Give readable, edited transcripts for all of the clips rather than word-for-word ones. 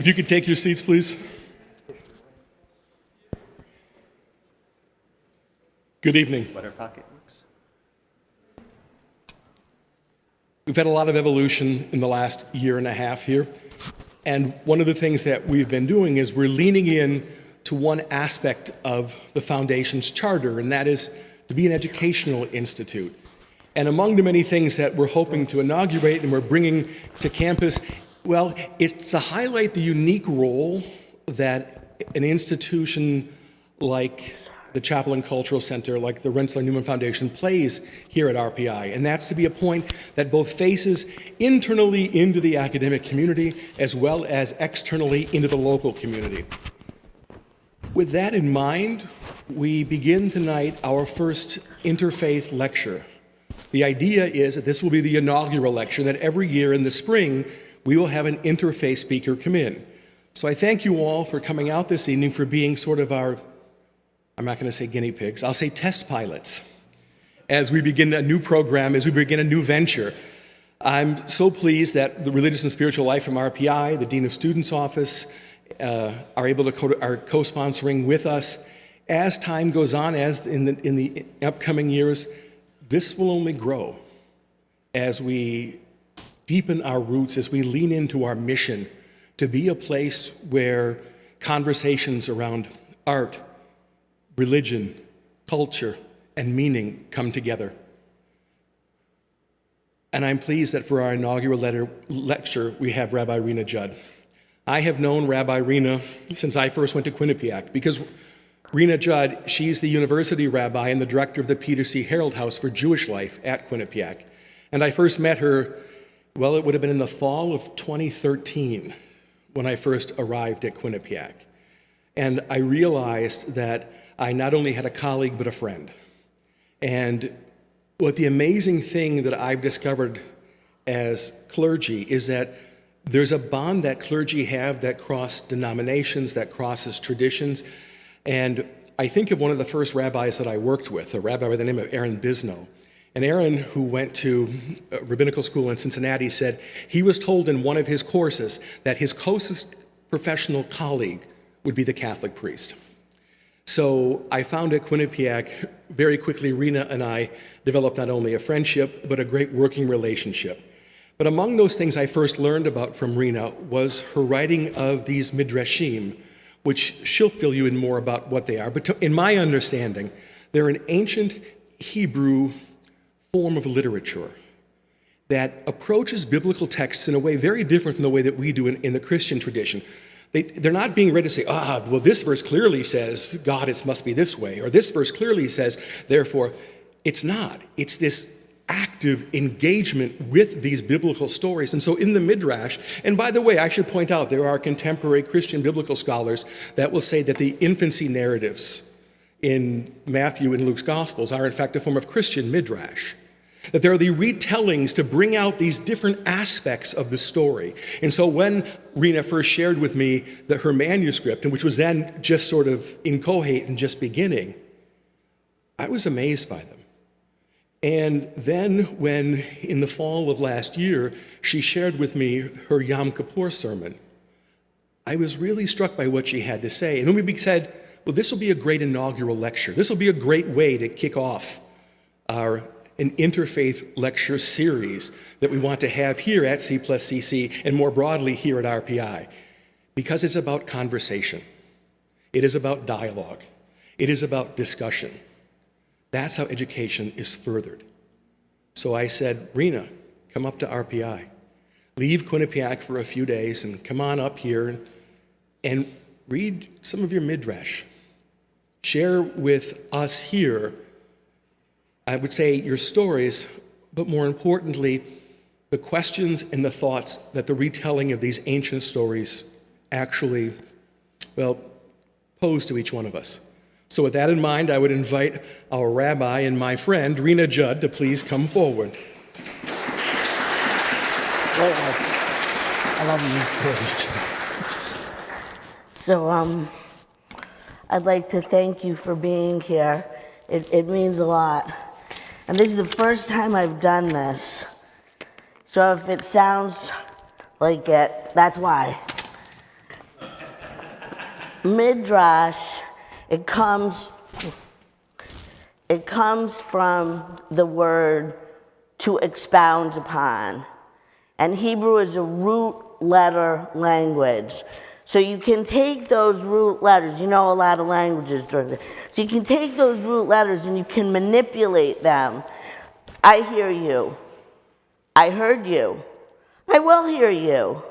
If you could take your seats, please. Good evening. Letter pocket works. We've had a lot of evolution in the last year and a half here. And one of the things that we've been doing is we're leaning in to one aspect of the Foundation's charter, and that is to be an educational institute. And among the many things that we're hoping to inaugurate and we're bringing to campus, well, it's to highlight the unique role that an institution like the Chapel and Cultural Center, like the Rensselaer Newman Foundation, plays here at RPI. And that's to be a point that both faces internally into the academic community as well as externally into the local community. With that in mind, we begin tonight our first interfaith lecture. The idea is that this will be the inaugural lecture, that every year in the spring, we will have an interfaith speaker come in. So I thank you all for coming out this evening, for being sort of our, I'm not going to say guinea pigs, I'll say test pilots, as we begin a new program, as we begin a new venture. I'm so pleased that the Religious and Spiritual Life from RPI, the Dean of Students Office, are able to are co-sponsoring with us. As time goes on, as in the upcoming years, this will only grow as we deepen our roots, as we lean into our mission to be a place where conversations around art, religion, culture, and meaning come together. And I'm pleased that for our inaugural lecture, we have Rabbi Reena Judd. I have known Rabbi Reena since I first went to Quinnipiac, because Reena Judd, she's the university rabbi and the director of the Peter C. Harold House for Jewish Life at Quinnipiac. And I first met her, well, it would have been in the fall of 2013 when I first arrived at Quinnipiac. And I realized that I not only had a colleague, but a friend. And what the amazing thing that I've discovered as clergy is that there's a bond that clergy have that cross denominations, that crosses traditions. And I think of one of the first rabbis that I worked with, a rabbi by the name of Aaron Bisno. And Aaron, who went to rabbinical school in Cincinnati, said he was told in one of his courses that his closest professional colleague would be the Catholic priest. So I found at Quinnipiac, very quickly, Reena and I developed not only a friendship, but a great working relationship. But among those things I first learned about from Reena was her writing of these midrashim, which she'll fill you in more about what they are. But in my understanding, they're an ancient Hebrew form of literature that approaches biblical texts in a way very different than the way that we do in the Christian tradition. They're not being read to say, well, this verse clearly says God must be this way, or this verse clearly says, therefore. It's not. It's this active engagement with these biblical stories. And so in the Midrash, and by the way, I should point out, there are contemporary Christian biblical scholars that will say that the infancy narratives in Matthew and Luke's Gospels are in fact a form of Christian Midrash. That there are the retellings to bring out these different aspects of the story. And so when Reena first shared with me her manuscript, and which was then just sort of inchoate and just beginning, I was amazed by them. And then when, in the fall of last year, she shared with me her Yom Kippur sermon, I was really struck by what she had to say. And then we said, well, this will be a great inaugural lecture. This will be a great way to kick off an interfaith lecture series that we want to have here at C+CC and more broadly here at RPI, because it's about conversation. It is about dialogue. It is about discussion. That's how education is furthered. So I said, Reena, come up to RPI. Leave Quinnipiac for a few days and come on up here and read some of your midrash. Share with us here, I would say, your stories, but more importantly, the questions and the thoughts that the retelling of these ancient stories actually, well, pose to each one of us. So with that in mind, I would invite our rabbi and my friend, Reena Judd, to please come forward. I love you. So I'd like to thank you for being here. It means a lot. And this is the first time I've done this. So if it sounds like it, that's why. Midrash, it comes from the word to expound upon. And Hebrew is a root letter language. So you can take those root letters, you know a lot of languages during this. So you can take those root letters and you can manipulate them. I hear you. I heard you. I will hear you.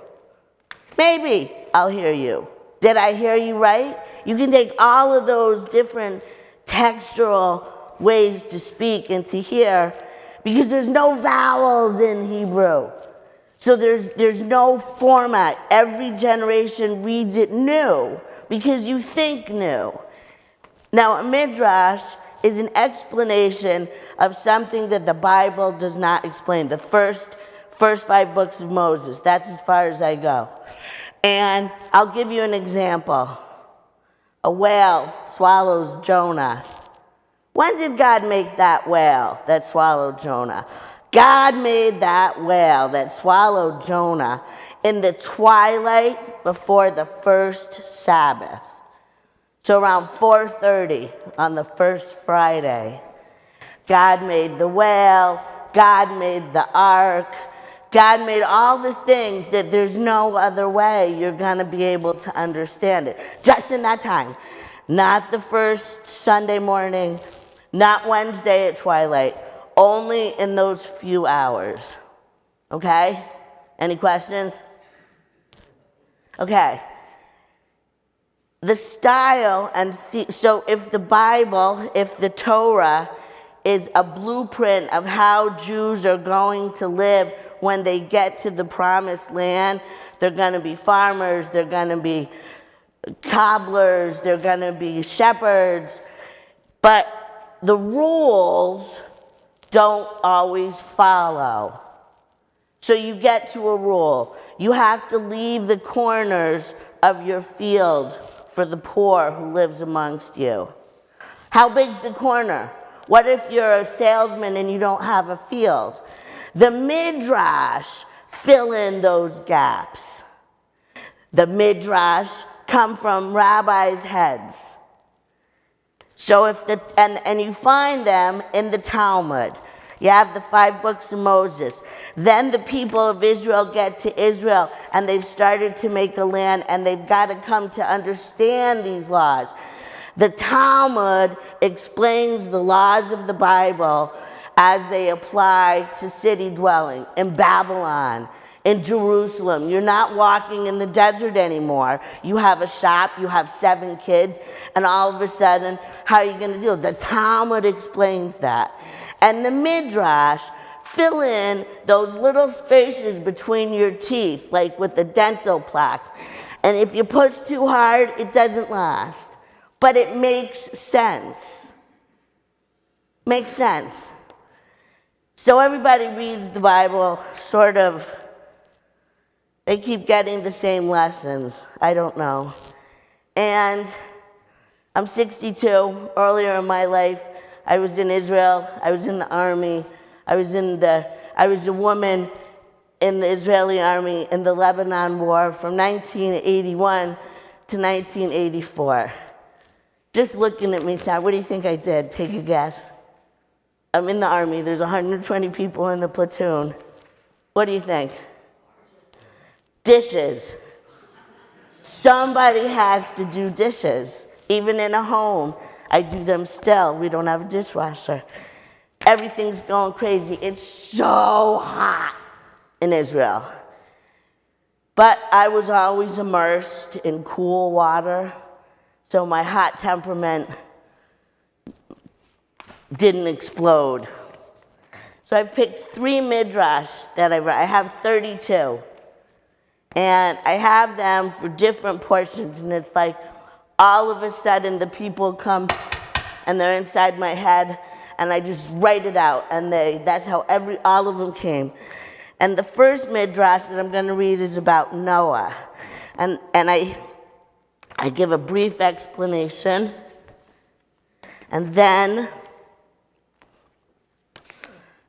Maybe I'll hear you. Did I hear you right? You can take all of those different textural ways to speak and to hear, because there's no vowels in Hebrew. So there's no format. Every generation reads it new because you think new. Now, a midrash is an explanation of something that the Bible does not explain. The first 5 books of Moses. That's as far as I go. And I'll give you an example. A whale swallows Jonah. When did God make that whale that swallowed Jonah? God made that whale that swallowed Jonah in the twilight before the first Sabbath. So around 4:30 on the first Friday. God made the whale, God made the ark, God made all the things that there's no other way you're going to be able to understand it. Just in that time. Not the first Sunday morning, not Wednesday at twilight. Only in those few hours. Okay? Any questions? Okay. The style and so if the Bible, if the Torah is a blueprint of how Jews are going to live when they get to the promised land, they're going to be farmers, they're going to be cobblers, they're going to be shepherds, but the rules don't always follow. So you get to a rule. You have to leave the corners of your field for the poor who lives amongst you. How big's the corner? What if you're a salesman and you don't have a field? The midrash fill in those gaps. The midrash come from rabbis' heads. So if and you find them in the Talmud. You have the 5 books of Moses. Then the people of Israel get to Israel and they've started to make a land and they've got to come to understand these laws. The Talmud explains the laws of the Bible as they apply to city dwelling in Babylon, in Jerusalem. You're not walking in the desert anymore. You have a shop, you have 7 kids, and all of a sudden, how are you going to deal? The Talmud explains that. And the Midrash fill in those little spaces between your teeth, like with the dental plaques. And if you push too hard, it doesn't last. But it makes sense. Makes sense. So everybody reads the Bible sort of, they keep getting the same lessons. I don't know. And I'm 62. Earlier in my life, I was in Israel. I was in the army. I was a woman in the Israeli army in the Lebanon War from 1981 to 1984. Just looking at me, Sam, what do you think I did? Take a guess. I'm in the army. There's 120 people in the platoon. What do you think? Dishes. Somebody has to do dishes. Even in a home, I do them still. We don't have a dishwasher. Everything's going crazy. It's so hot in Israel. But I was always immersed in cool water, so my hot temperament didn't explode. So I picked 3 midrash that I have 32. And I have them for different portions, and it's like all of a sudden the people come and they're inside my head and I just write it out, and that's how all of them came. And the first midrash that I'm going to read is about Noah. And I give a brief explanation, and then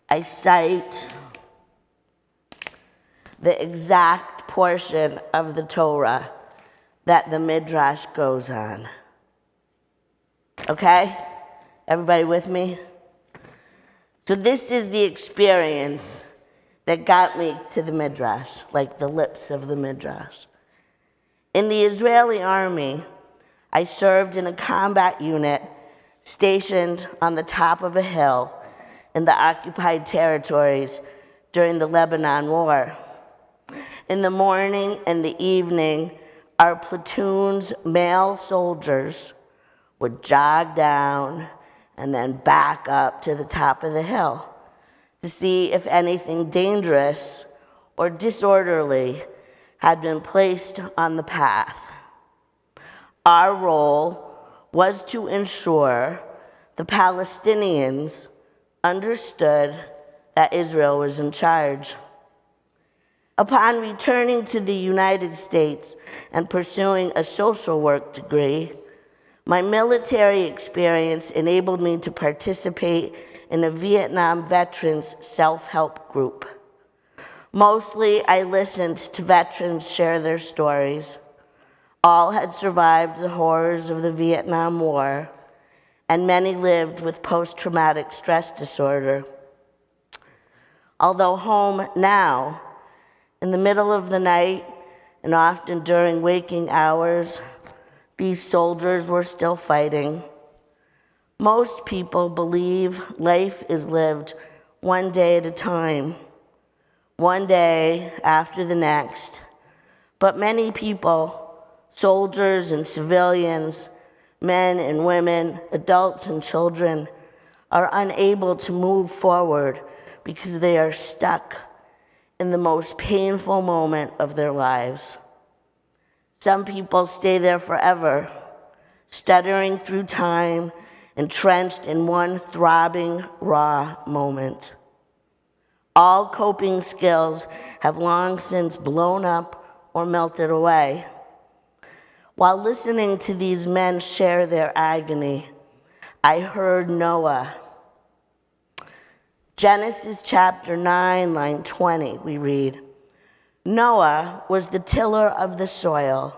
I cite the exact portion of the Torah that the Midrash goes on. Okay? Everybody with me? So this is the experience that got me to the Midrash, like the lips of the Midrash. In the Israeli army, I served in a combat unit stationed on the top of a hill in the occupied territories during the Lebanon War. In the morning and the evening, our platoon's male soldiers would jog down and then back up to the top of the hill to see if anything dangerous or disorderly had been placed on the path. Our role was to ensure the Palestinians understood that Israel was in charge. Upon returning to the United States and pursuing a social work degree, my military experience enabled me to participate in a Vietnam veterans self-help group. Mostly, I listened to veterans share their stories. All had survived the horrors of the Vietnam War, and many lived with post-traumatic stress disorder. Although home now, in the middle of the night and often during waking hours, these soldiers were still fighting. Most people believe life is lived one day at a time, one day after the next. But many people, soldiers and civilians, men and women, adults and children, are unable to move forward because they are stuck in the most painful moment of their lives. Some people stay there forever, stuttering through time, entrenched in one throbbing, raw moment. All coping skills have long since blown up or melted away. While listening to these men share their agony, I heard Noah. Genesis chapter 9, line 20, we read, Noah was the tiller of the soil,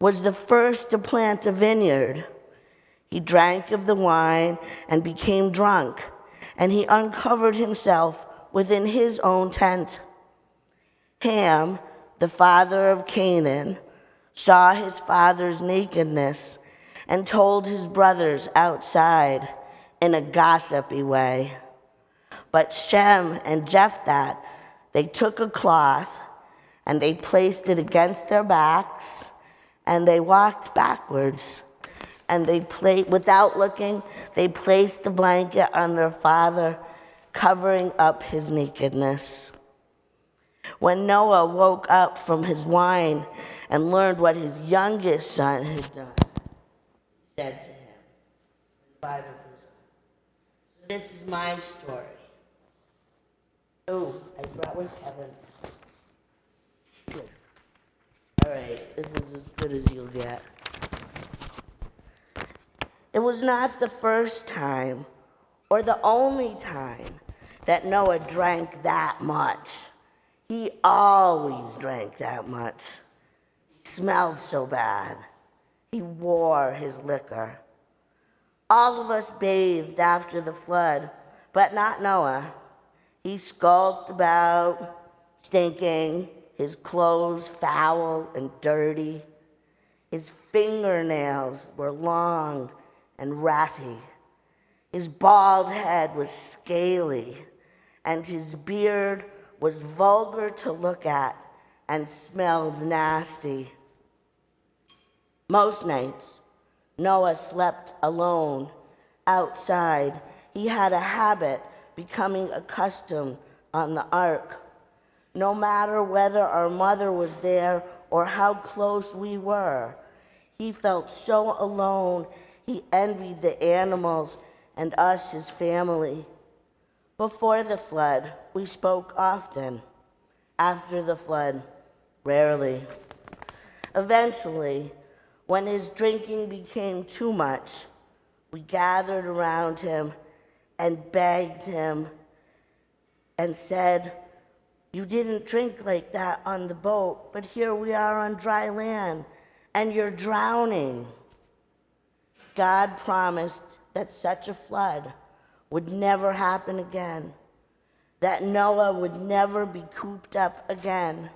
was the first to plant a vineyard. He drank of the wine and became drunk, and he uncovered himself within his own tent. Ham, the father of Canaan, saw his father's nakedness and told his brothers outside in a gossipy way. But Shem and Jephthah, they took a cloth and they placed it against their backs and they walked backwards. And without looking, they placed the blanket on their father, covering up his nakedness. When Noah woke up from his wine and learned what his youngest son had done, he said to him, the Bible goes on, this is my story. Oh, where's Kevin? Good. All right, this is as good as you'll get. It was not the first time or the only time that Noah drank that much. He always drank that much. He smelled so bad. He wore his liquor. All of us bathed after the flood, but not Noah. He skulked about, stinking, his clothes foul and dirty. His fingernails were long and ratty. His bald head was scaly, and his beard was vulgar to look at and smelled nasty. Most nights, Noah slept alone outside. He had a habit becoming accustomed on the ark. No matter whether our mother was there or how close we were, he felt so alone. He envied the animals and us, his family. Before the flood, we spoke often. After the flood, rarely. Eventually, when his drinking became too much, we gathered around him and begged him and said, "You didn't drink like that on the boat, but here we are on dry land, and you're drowning. God promised that such a flood would never happen again, that Noah would never be cooped up again.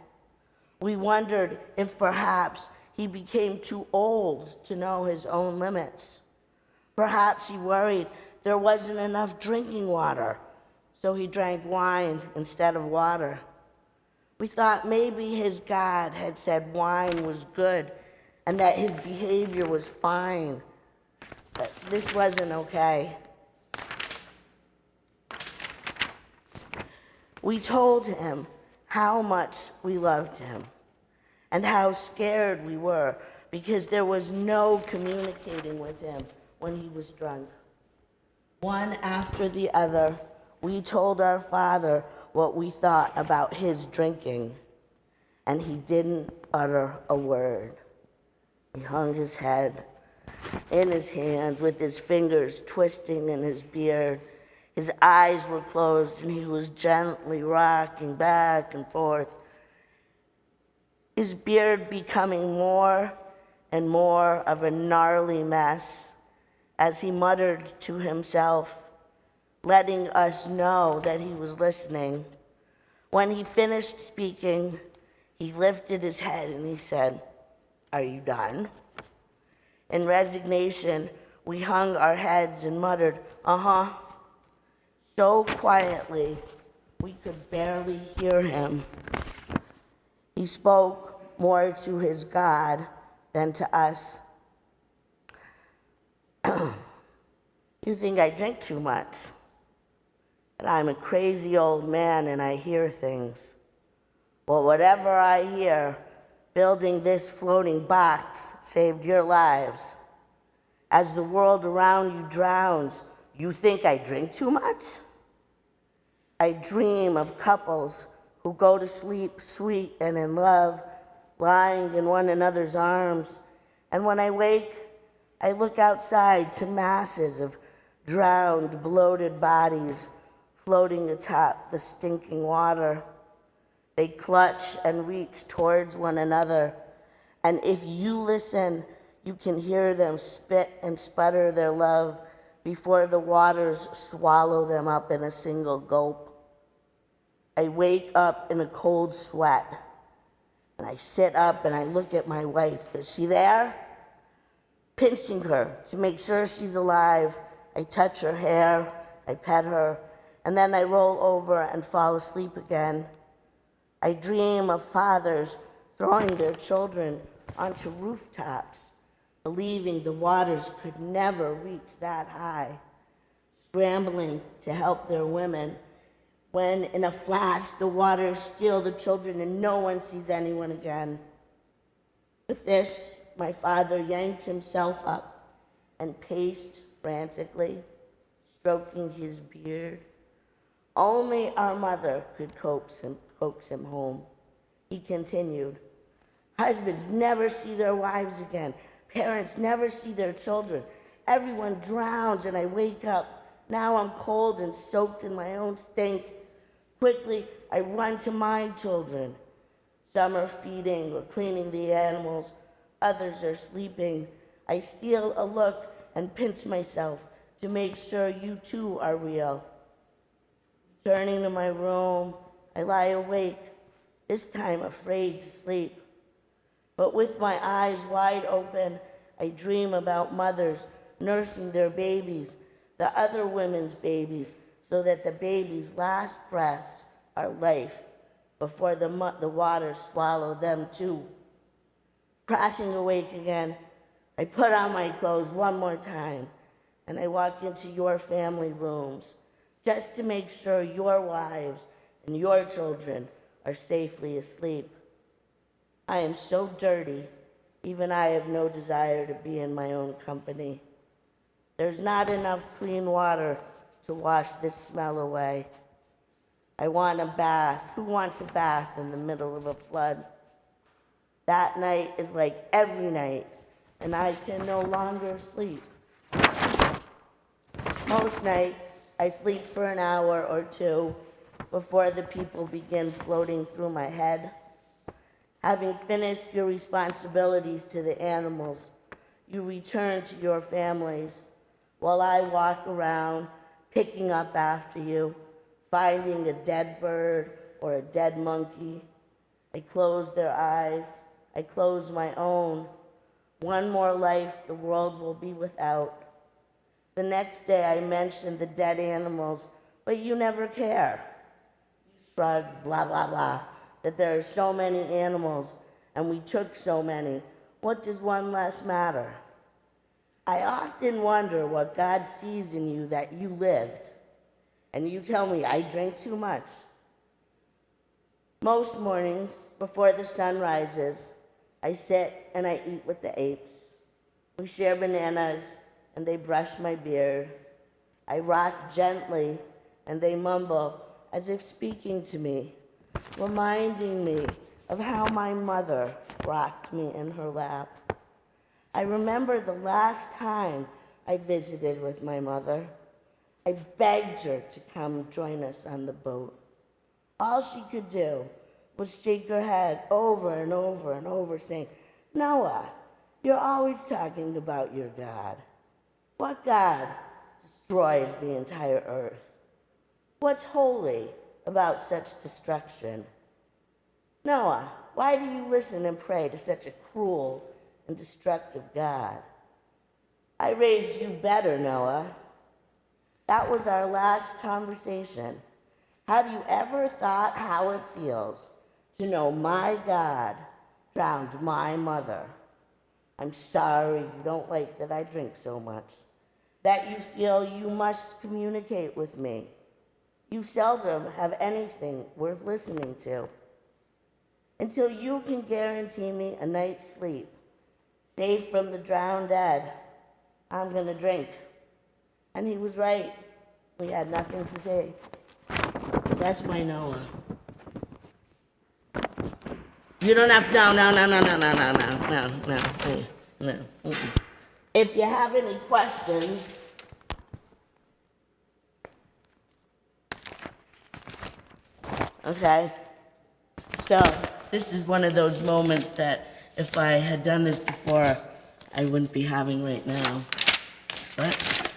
We wondered if perhaps he became too old to know his own limits. Perhaps he worried there wasn't enough drinking water, so he drank wine instead of water. We thought maybe his God had said wine was good and that his behavior was fine, but this wasn't okay. We told him how much we loved him and how scared we were because there was no communicating with him when he was drunk. One after the other, we told our father what we thought about his drinking, and he didn't utter a word. He hung his head in his hand with his fingers twisting in his beard. His eyes were closed and he was gently rocking back and forth, his beard becoming more and more of a gnarly mess as he muttered to himself, letting us know that he was listening. When he finished speaking, he lifted his head and he said, "Are you done?" In resignation, we hung our heads and muttered, "Uh-huh," so quietly we could barely hear him. He spoke more to his God than to us. "You think I drink too much, that I'm a crazy old man and I hear things. Well, whatever I hear, building this floating box saved your lives. As the world around you drowns, you think I drink too much? I dream of couples who go to sleep sweet and in love, lying in one another's arms. And when I wake, I look outside to masses of drowned, bloated bodies floating atop the stinking water. They clutch and reach towards one another. And if you listen, you can hear them spit and sputter their love before the waters swallow them up in a single gulp. I wake up in a cold sweat, and I sit up and I look at my wife. Is she there? Pinching her to make sure she's alive, I touch her hair, I pet her, and then I roll over and fall asleep again. I dream of fathers throwing their children onto rooftops, believing the waters could never reach that high, scrambling to help their women, when in a flash the waters steal the children and no one sees anyone again. With this, my father yanked himself up and paced frantically, stroking his beard. Only our mother could coax him home. He continued, "Husbands never see their wives again. Parents never see their children. Everyone drowns and I wake up. Now I'm cold and soaked in my own stink. Quickly, I run to my children. Some are feeding or cleaning the animals. Others are sleeping. I steal a look and pinch myself to make sure you too are real. Turning to my room, I lie awake, this time afraid to sleep. But with my eyes wide open, I dream about mothers nursing their babies, the other women's babies, so that the baby's last breaths are life before the waters swallow them too. Crashing awake again, I put on my clothes one more time and I walk into your family rooms just to make sure your wives and your children are safely asleep. I am so dirty, even I have no desire to be in my own company. There's not enough clean water to wash this smell away. I want a bath. Who wants a bath in the middle of a flood? That night is like every night, and I can no longer sleep. Most nights, I sleep for an hour or two before the people begin floating through my head. Having finished your responsibilities to the animals, you return to your families while I walk around picking up after you, finding a dead bird or a dead monkey. I close their eyes. I close my own. One more life the world will be without. The next day I mention the dead animals, but you never care. You shrug, blah, blah, blah, that there are so many animals and we took so many. What does one less matter? I often wonder what God sees in you that you lived. And you tell me I drink too much. Most mornings, before the sun rises, I sit and I eat with the apes. We share bananas and they brush my beard. I rock gently and they mumble as if speaking to me, reminding me of how my mother rocked me in her lap. I remember the last time I visited with my mother. I begged her to come join us on the boat. All she could do was shake her head over and over and over, saying, Noah, you're always talking about your God. What God destroys the entire earth? What's holy about such destruction? Noah, why do you listen and pray to such a cruel and destructive God? I raised you better, Noah. That was our last conversation. Have you ever thought how it feels to know my God drowned my mother? I'm sorry you don't like that I drink so much, that you feel you must communicate with me. You seldom have anything worth listening to. Until you can guarantee me a night's sleep, safe from the drowned dead, I'm going to drink. And he was right. We had nothing to say. That's my Noah. You don't have to, no. If you have any questions, okay? So, this is one of those moments that if I had done this before, I wouldn't be having right now. But,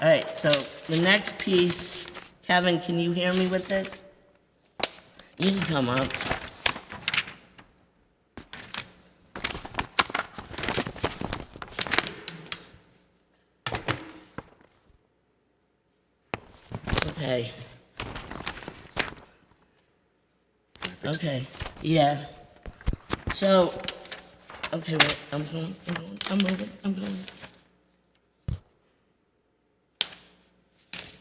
all right, so the next piece, Kevin, can you hear me with this? You can come up. Okay. Okay, yeah. So, okay, wait, I'm moving.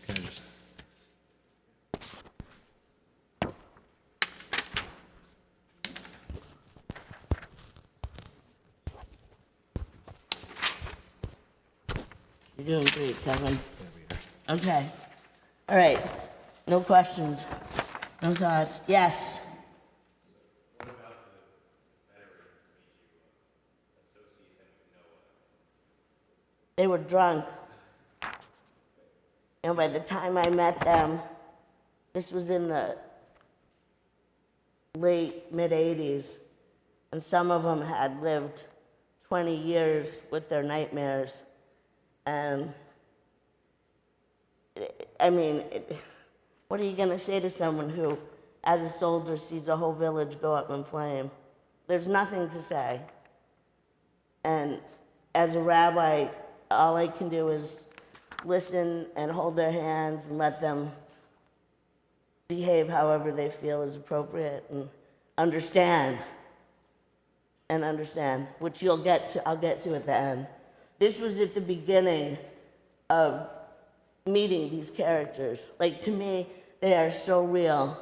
Can I just... You're doing great, Kevin. Okay. All right. No questions. No thoughts. Yes. What about the veterans made you associate them with Noah? They were drunk. And by the time I met them, this was in the late, mid-'80s, and some of them had lived 20 years with their nightmares. And, I mean, what are you going to say to someone who, as a soldier, sees a whole village go up in flame? There's nothing to say. And as a rabbi, all I can do is listen and hold their hands and let them behave however they feel is appropriate and understand, which I'll get to at the end. This was at the beginning of meeting these characters. Like, to me, they are so real.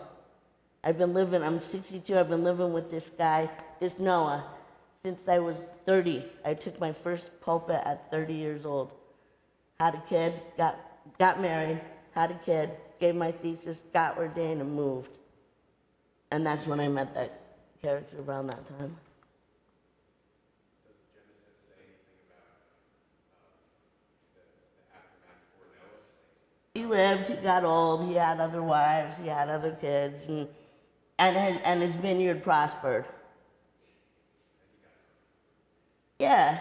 I'm 62, I've been living with this guy, this Noah, since I was 30. I took my first pulpit at 30 years old. Had a kid, got married, had a kid, gave my thesis, got ordained, and moved. And that's when I met that character around that time. He lived, he got old, he had other wives, he had other kids, and his vineyard prospered. Yeah.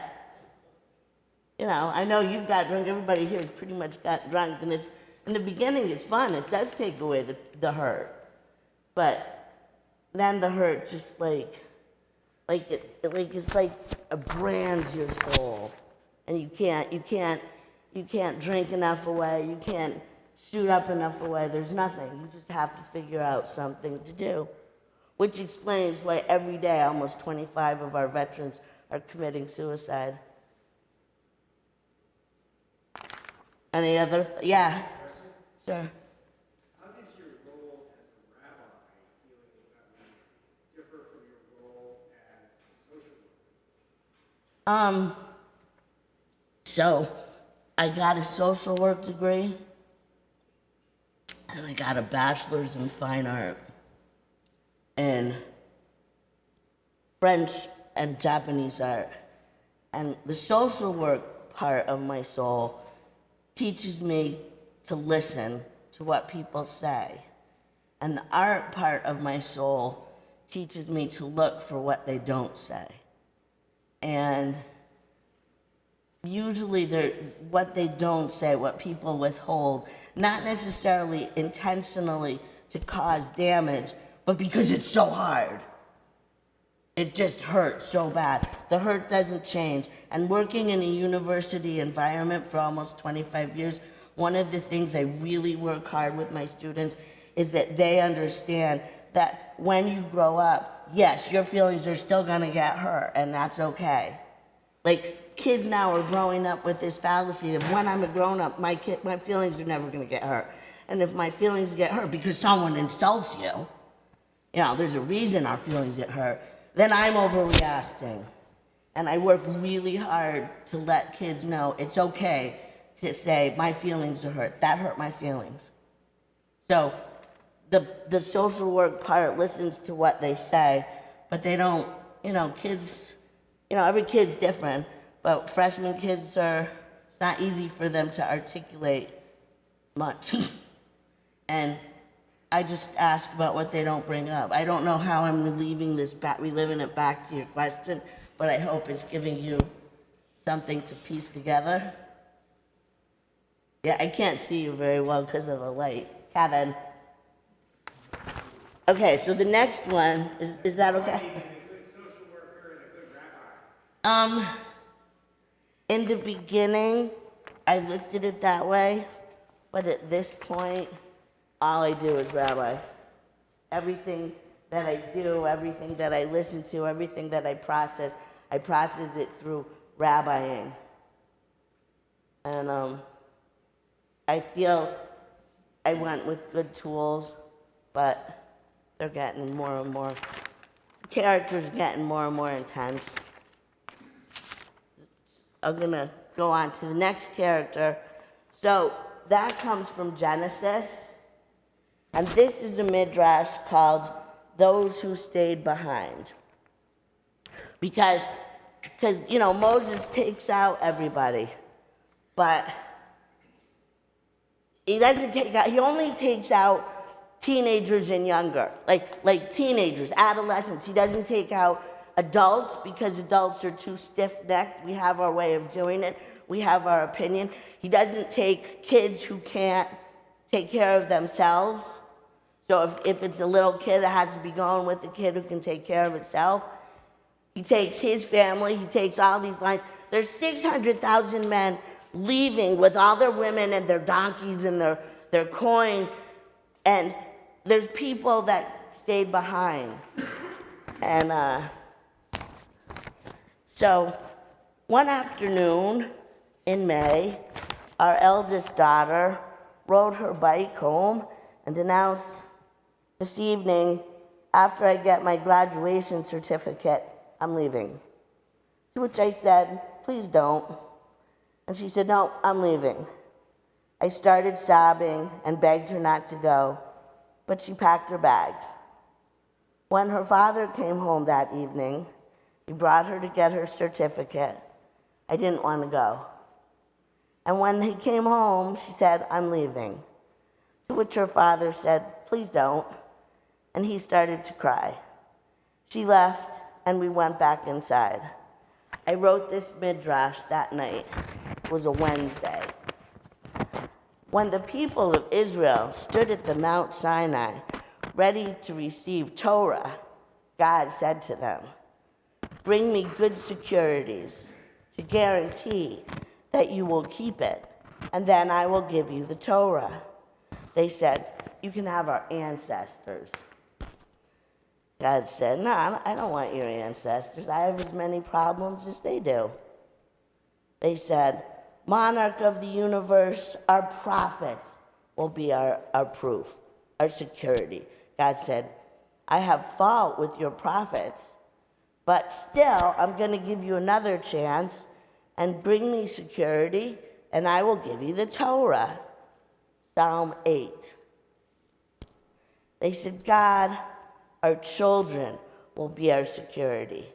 You know, I know you've got drunk. Everybody here has pretty much got drunk, and it's in the beginning. It's fun. It does take away the hurt, but then the hurt just it's like a brands your soul, and you can't drink enough away. You can't shoot up enough away. There's nothing. You just have to figure out something to do, which explains why every day almost 25 of our veterans are committing suicide. Any other? Yeah. Sure. How does your role as a rabbi, healing recovery, differ from your role as a social worker? So I got a social work degree and I got a bachelor's in fine art in French and Japanese art. And the social work part of my soul teaches me to listen to what people say. And the art part of my soul teaches me to look for what they don't say. And usually what they don't say, what people withhold, not necessarily intentionally to cause damage, but because it's so hard. It just hurts so bad. The hurt doesn't change. And working in a university environment for almost 25 years, one of the things I really work hard with my students is that they understand that when you grow up, yes, your feelings are still gonna get hurt, and that's okay. Like, kids now are growing up with this fallacy of when I'm a grown-up, my feelings are never gonna get hurt. And if my feelings get hurt because someone insults you, you know, there's a reason our feelings get hurt, then I'm overreacting. And I work really hard to let kids know it's okay to say, my feelings are hurt. That hurt my feelings. So the social work part listens to what they say, but they don't, you know, kids, you know, every kid's different, but freshman kids it's not easy for them to articulate much. And I just ask about what they don't bring up. I don't know how I'm reliving it back to your question, but I hope it's giving you something to piece together. Yeah, I can't see you very well because of the light. Kevin. Okay, so the next one, is that okay? Being a good social worker and a good rabbi. In the beginning, I looked at it that way, but at this point, all I do is rabbi. Everything that I do, everything that I listen to, everything that I process it through rabbiing. And I feel I went with good tools, but they're getting more and more, characters getting more and more intense. I'm gonna go on to the next character. So that comes from Genesis. And this is a midrash called Those Who Stayed Behind. Because you know, Moses takes out everybody, but he only takes out teenagers and younger, like teenagers, adolescents. He doesn't take out adults because adults are too stiff-necked. We have our way of doing it. We have our opinion. He doesn't take kids who can't take care of themselves. So if it's a little kid, it has to be going with a kid who can take care of itself. He takes his family. He takes all these lines. There's 600,000 men leaving with all their women and their donkeys and their coins. And there's people that stayed behind. And so one afternoon in May, our eldest daughter rode her bike home and announced, this evening, after I get my graduation certificate, I'm leaving. To which I said, please don't. And she said, no, I'm leaving. I started sobbing and begged her not to go, but she packed her bags. When her father came home that evening, he brought her to get her certificate. I didn't want to go. And when he came home, she said, I'm leaving. To which her father said, please don't. And he started to cry. She left, and we went back inside. I wrote this midrash that night. It was a Wednesday. When the people of Israel stood at the Mount Sinai, ready to receive Torah, God said to them, "Bring me good securities to guarantee that you will keep it, and then I will give you the Torah." They said, "You can have our ancestors." God said, "No, I don't want your ancestors. I have as many problems as they do." They said, "Monarch of the universe, our prophets will be our proof, our security." God said, "I have fault with your prophets, but still I'm going to give you another chance and bring me security, and I will give you the Torah." Psalm 8. They said, "God, our children will be our security."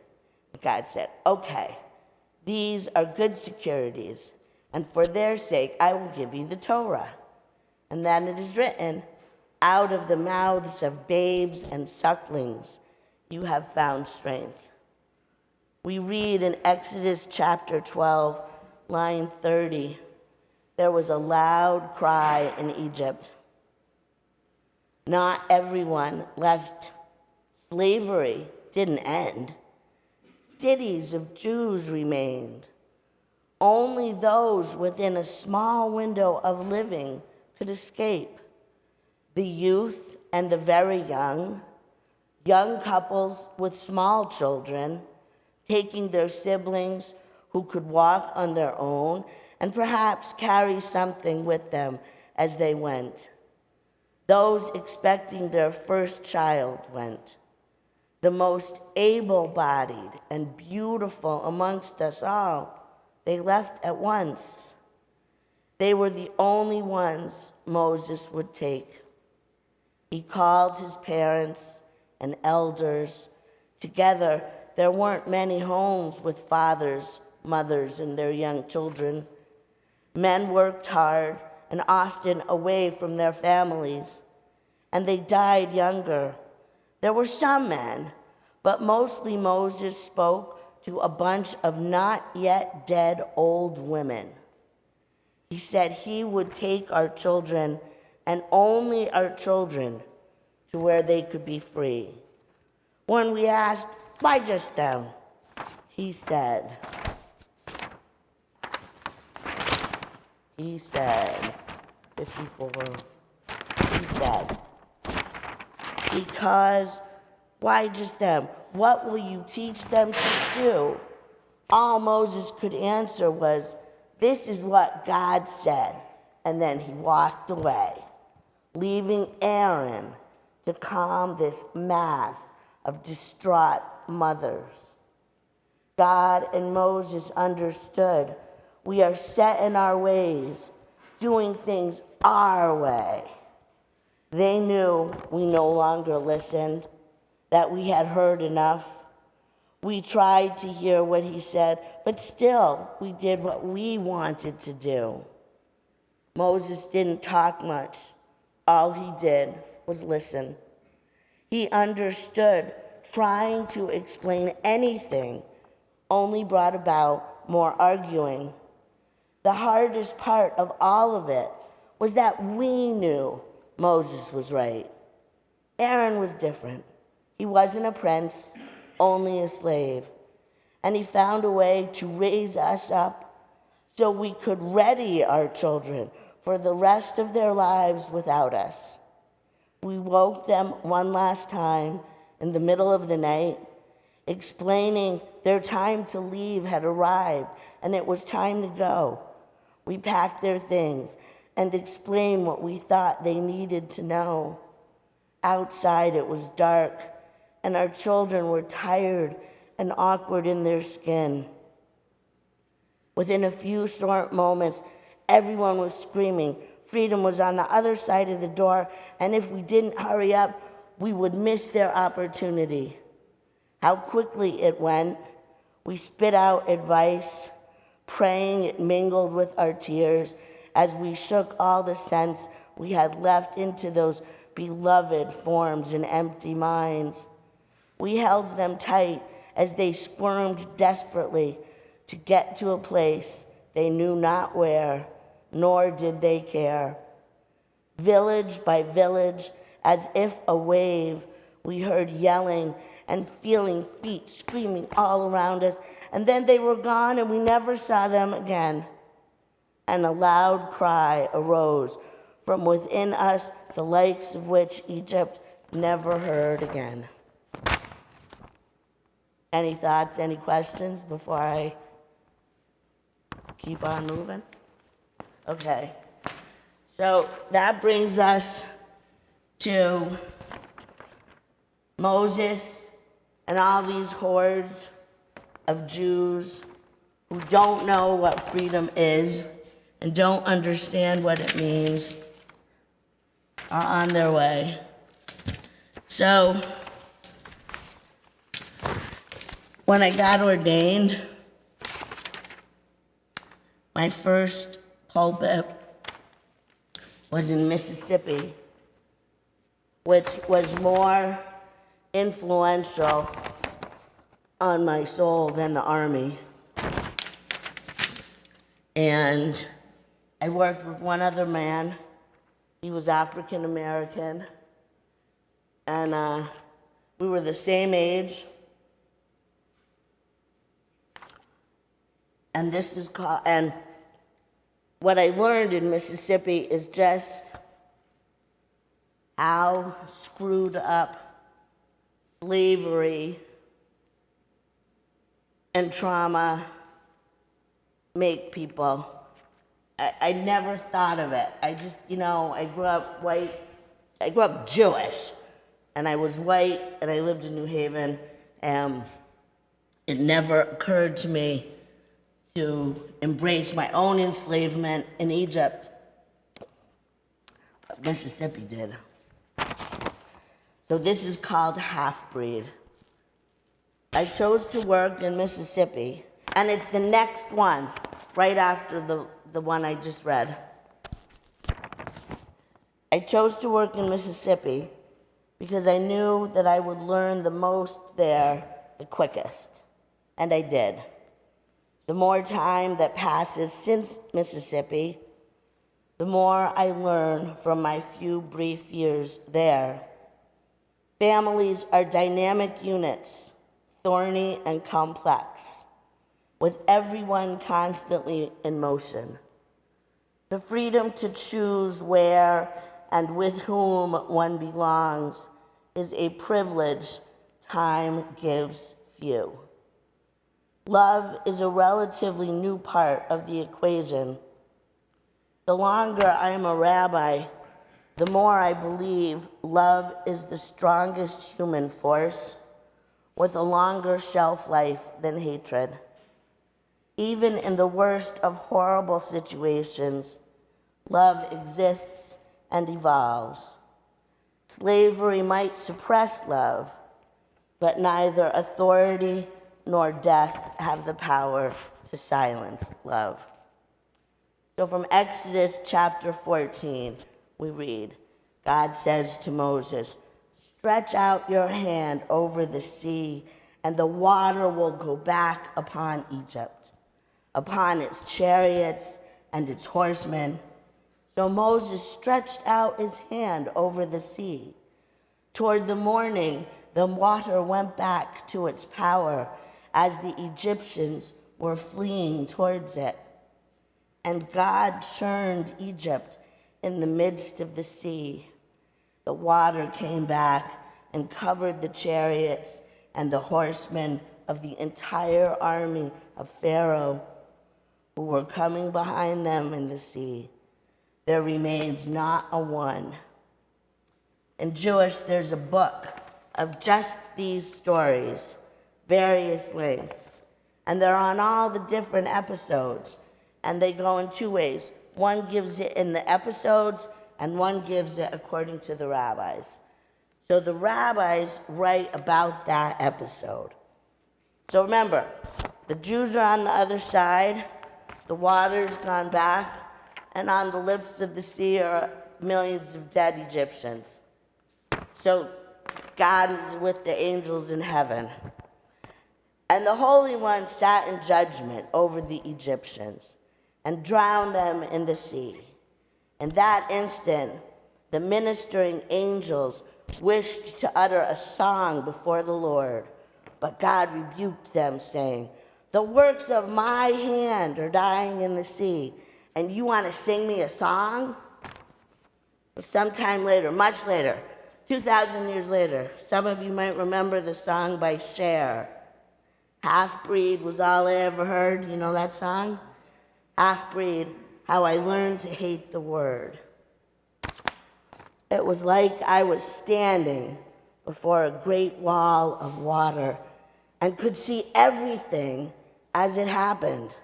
God said, "Okay, these are good securities, and for their sake I will give you the Torah." And then it is written, "Out of the mouths of babes and sucklings you have found strength." We read in Exodus chapter 12, line 30, "There was a loud cry in Egypt." Not everyone left. Slavery didn't end. Cities of Jews remained. Only those within a small window of living could escape. The youth and the very young couples with small children, taking their siblings who could walk on their own and perhaps carry something with them as they went. Those expecting their first child went. The most able-bodied and beautiful amongst us all, they left at once. They were the only ones Moses would take. He called his parents and elders. Together, there weren't many homes with fathers, mothers, and their young children. Men worked hard and often away from their families, and they died younger. There were some men, but mostly Moses spoke to a bunch of not yet dead old women. He said he would take our children, and only our children, to where they could be free. When we asked, "Why just them?" he said, 54, he said, "Because why just them? What will you teach them to do?" All Moses could answer was, "This is what God said." And then he walked away, leaving Aaron to calm this mass of distraught mothers. God and Moses understood we are set in our ways, doing things our way. They knew we no longer listened, that we had heard enough. We tried to hear what he said, but still we did what we wanted to do. Moses didn't talk much. All he did was listen. He understood trying to explain anything only brought about more arguing. The hardest part of all of it was that we knew Moses was right. Aaron was different. He wasn't a prince, only a slave. And he found a way to raise us up so we could ready our children for the rest of their lives without us. We woke them one last time in the middle of the night, explaining their time to leave had arrived and it was time to go. We packed their things and explained what we thought they needed to know. Outside it was dark, and our children were tired and awkward in their skin. Within a few short moments, everyone was screaming. Freedom was on the other side of the door, and if we didn't hurry up, we would miss their opportunity. How quickly it went. We spit out advice, praying it mingled with our tears as we shook all the sense we had left into those beloved forms and empty minds. We held them tight as they squirmed desperately, to get to a place they knew not where, nor did they care. Village by village, as if a wave, we heard yelling and feeling feet screaming all around us. And then they were gone and we never saw them again. And a loud cry arose from within us, the likes of which Egypt never heard again. Any thoughts, any questions before I keep on moving? Okay. So that brings us to Moses and all these hordes of Jews who don't know what freedom is and don't understand what it means are on their way. So when I got ordained, my first pulpit was in Mississippi, which was more influential on my soul than the Army. And I worked with one other man. He was African American, and we were the same age. And this is called, and what I learned in Mississippi is just how screwed up slavery and trauma make people. I never thought of it. I just, I grew up white. I grew up Jewish, and I was white, and I lived in New Haven, and it never occurred to me to embrace my own enslavement in Egypt. But Mississippi did. So this is called half-breed. I chose to work in Mississippi, and it's the next one, right after the one I just read. I chose to work in Mississippi because I knew that I would learn the most there the quickest, and I did. The more time that passes since Mississippi, the more I learn from my few brief years there. Families are dynamic units, thorny and complex, with everyone constantly in motion. The freedom to choose where and with whom one belongs is a privilege time gives few. Love is a relatively new part of the equation. The longer I am a rabbi, the more I believe love is the strongest human force with a longer shelf life than hatred. Even in the worst of horrible situations, love exists and evolves. Slavery might suppress love, but neither authority nor death have the power to silence love. So from Exodus chapter 14, we read, God says to Moses, stretch out your hand over the sea, and the water will go back upon Egypt, upon its chariots and its horsemen. So Moses stretched out his hand over the sea. Toward the morning, the water went back to its power as the Egyptians were fleeing towards it. And God churned Egypt in the midst of the sea. The water came back and covered the chariots and the horsemen of the entire army of Pharaoh who were coming behind them in the sea. There remains not a one. In Jewish, there's a book of just these stories, various lengths, and they're on all the different episodes, and they go in two ways. One gives it in the episodes, and one gives it according to the rabbis. So the rabbis write about that episode. So remember, the Jews are on the other side, the water's gone back, and on the lips of the sea are millions of dead Egyptians. So God is with the angels in heaven. And the Holy One sat in judgment over the Egyptians and drowned them in the sea. In that instant, the ministering angels wished to utter a song before the Lord, but God rebuked them, saying, "The works of my hand are dying in the sea, and you want to sing me a song?" Sometime later, much later, 2,000 years later, some of you might remember the song by Cher. Half-breed was all I ever heard. You know that song? Half-breed, how I learned to hate the word. It was like I was standing before a great wall of water and could see everything as it happened.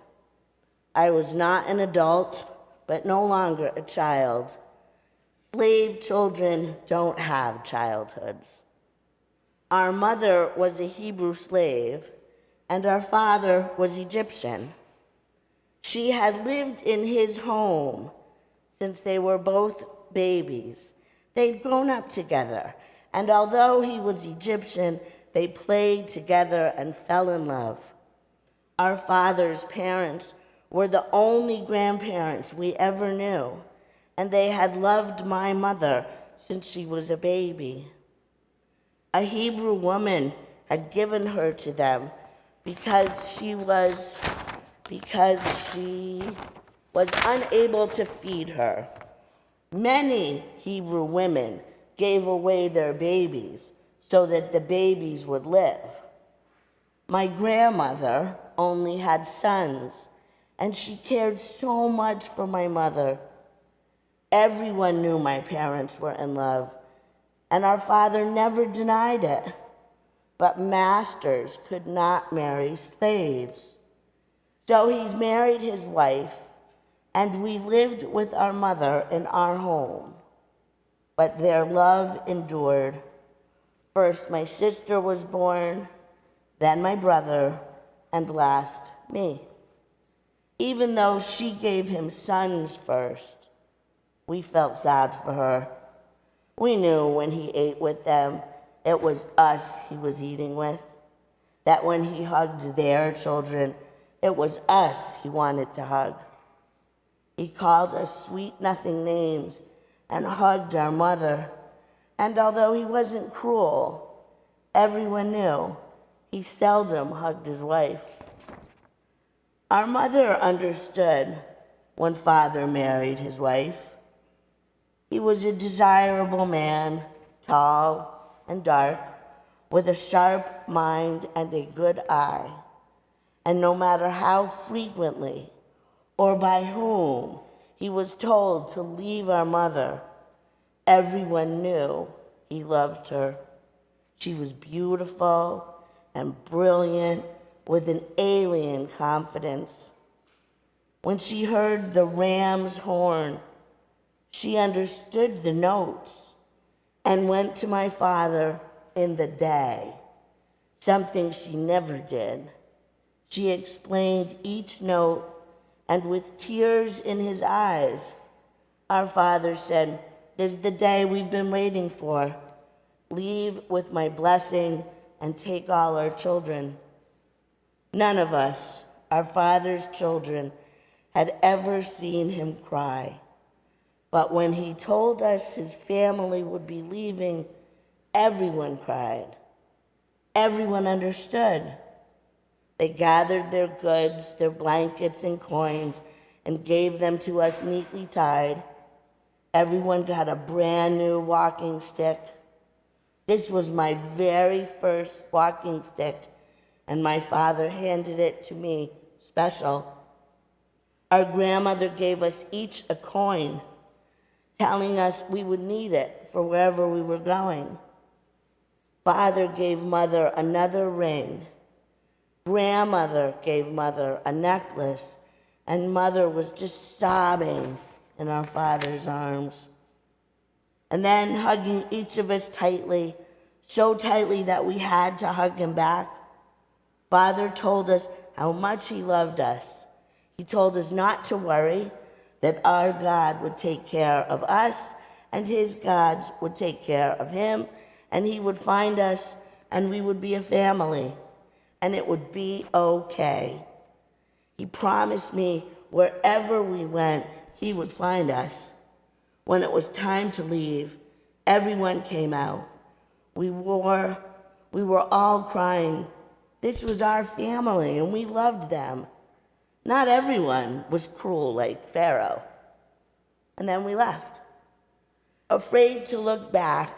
I was not an adult, but no longer a child. Slave children don't have childhoods. Our mother was a Hebrew slave, and our father was Egyptian. She had lived in his home since they were both babies. They'd grown up together, and although he was Egyptian, they played together and fell in love. Our father's parents were the only grandparents we ever knew, and they had loved my mother since she was a baby. A Hebrew woman had given her to them because she was unable to feed her. Many Hebrew women gave away their babies so that the babies would live. My grandmother only had sons, and she cared so much for my mother. Everyone knew my parents were in love, and our father never denied it. But masters could not marry slaves. So he's married his wife, and we lived with our mother in our home. But their love endured. First my sister was born, then my brother, and last me. Even though she gave him sons first, we felt sad for her. We knew when he ate with them, it was us he was eating with. That when he hugged their children, it was us he wanted to hug. He called us sweet nothing names and hugged our mother. And although he wasn't cruel, everyone knew he seldom hugged his wife. Our mother understood when father married his wife. He was a desirable man, tall and dark, with a sharp mind and a good eye. And no matter how frequently or by whom he was told to leave our mother, everyone knew he loved her. She was beautiful and brilliant with an alien confidence. When she heard the ram's horn, she understood the notes and went to my father in the day, something she never did. She explained each note, and with tears in his eyes, our father said, "This is the day we've been waiting for. Leave with my blessing and take all our children." None of us, our father's children, had ever seen him cry. But when he told us his family would be leaving, everyone cried. Everyone understood. They gathered their goods, their blankets and coins, and gave them to us neatly tied. Everyone got a brand new walking stick. This was my very first walking stick, and my father handed it to me special. Our grandmother gave us each a coin, telling us we would need it for wherever we were going. Father gave mother another ring. Grandmother gave mother a necklace, and mother was just sobbing in our father's arms. And then hugging each of us tightly, so tightly that we had to hug him back, Father told us how much he loved us. He told us not to worry, that our God would take care of us, and his gods would take care of him, and he would find us, and we would be a family. and it would be okay. He promised me wherever we went, he would find us. When it was time to leave, everyone came out. We were all crying. This was our family, and we loved them. Not everyone was cruel like Pharaoh. And then we left, afraid to look back,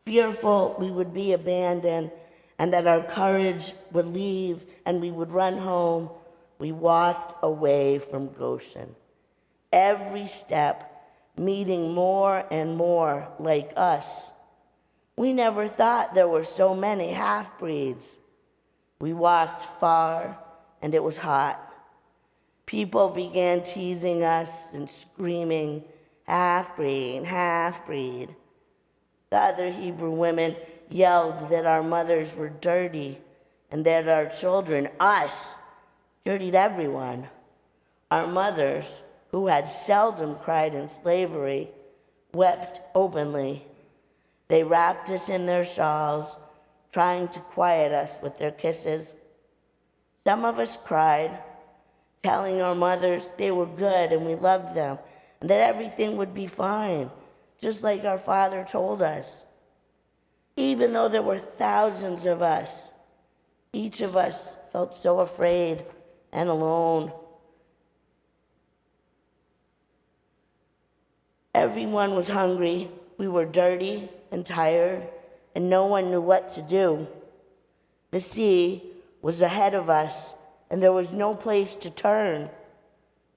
fearful we would be abandoned and that our courage would leave and we would run home. We walked away from Goshen, every step meeting more and more like us. We never thought there were so many half-breeds. We walked far, and it was hot. People began teasing us and screaming, half-breed, half-breed. The other Hebrew women yelled that our mothers were dirty and that our children, us, dirtied everyone. Our mothers, who had seldom cried in slavery, wept openly. They wrapped us in their shawls, trying to quiet us with their kisses. Some of us cried, telling our mothers they were good and we loved them, and that everything would be fine, just like our father told us. Even though there were thousands of us, each of us felt so afraid and alone. Everyone was hungry. We were dirty and tired, and no one knew what to do. The sea was ahead of us, and there was no place to turn.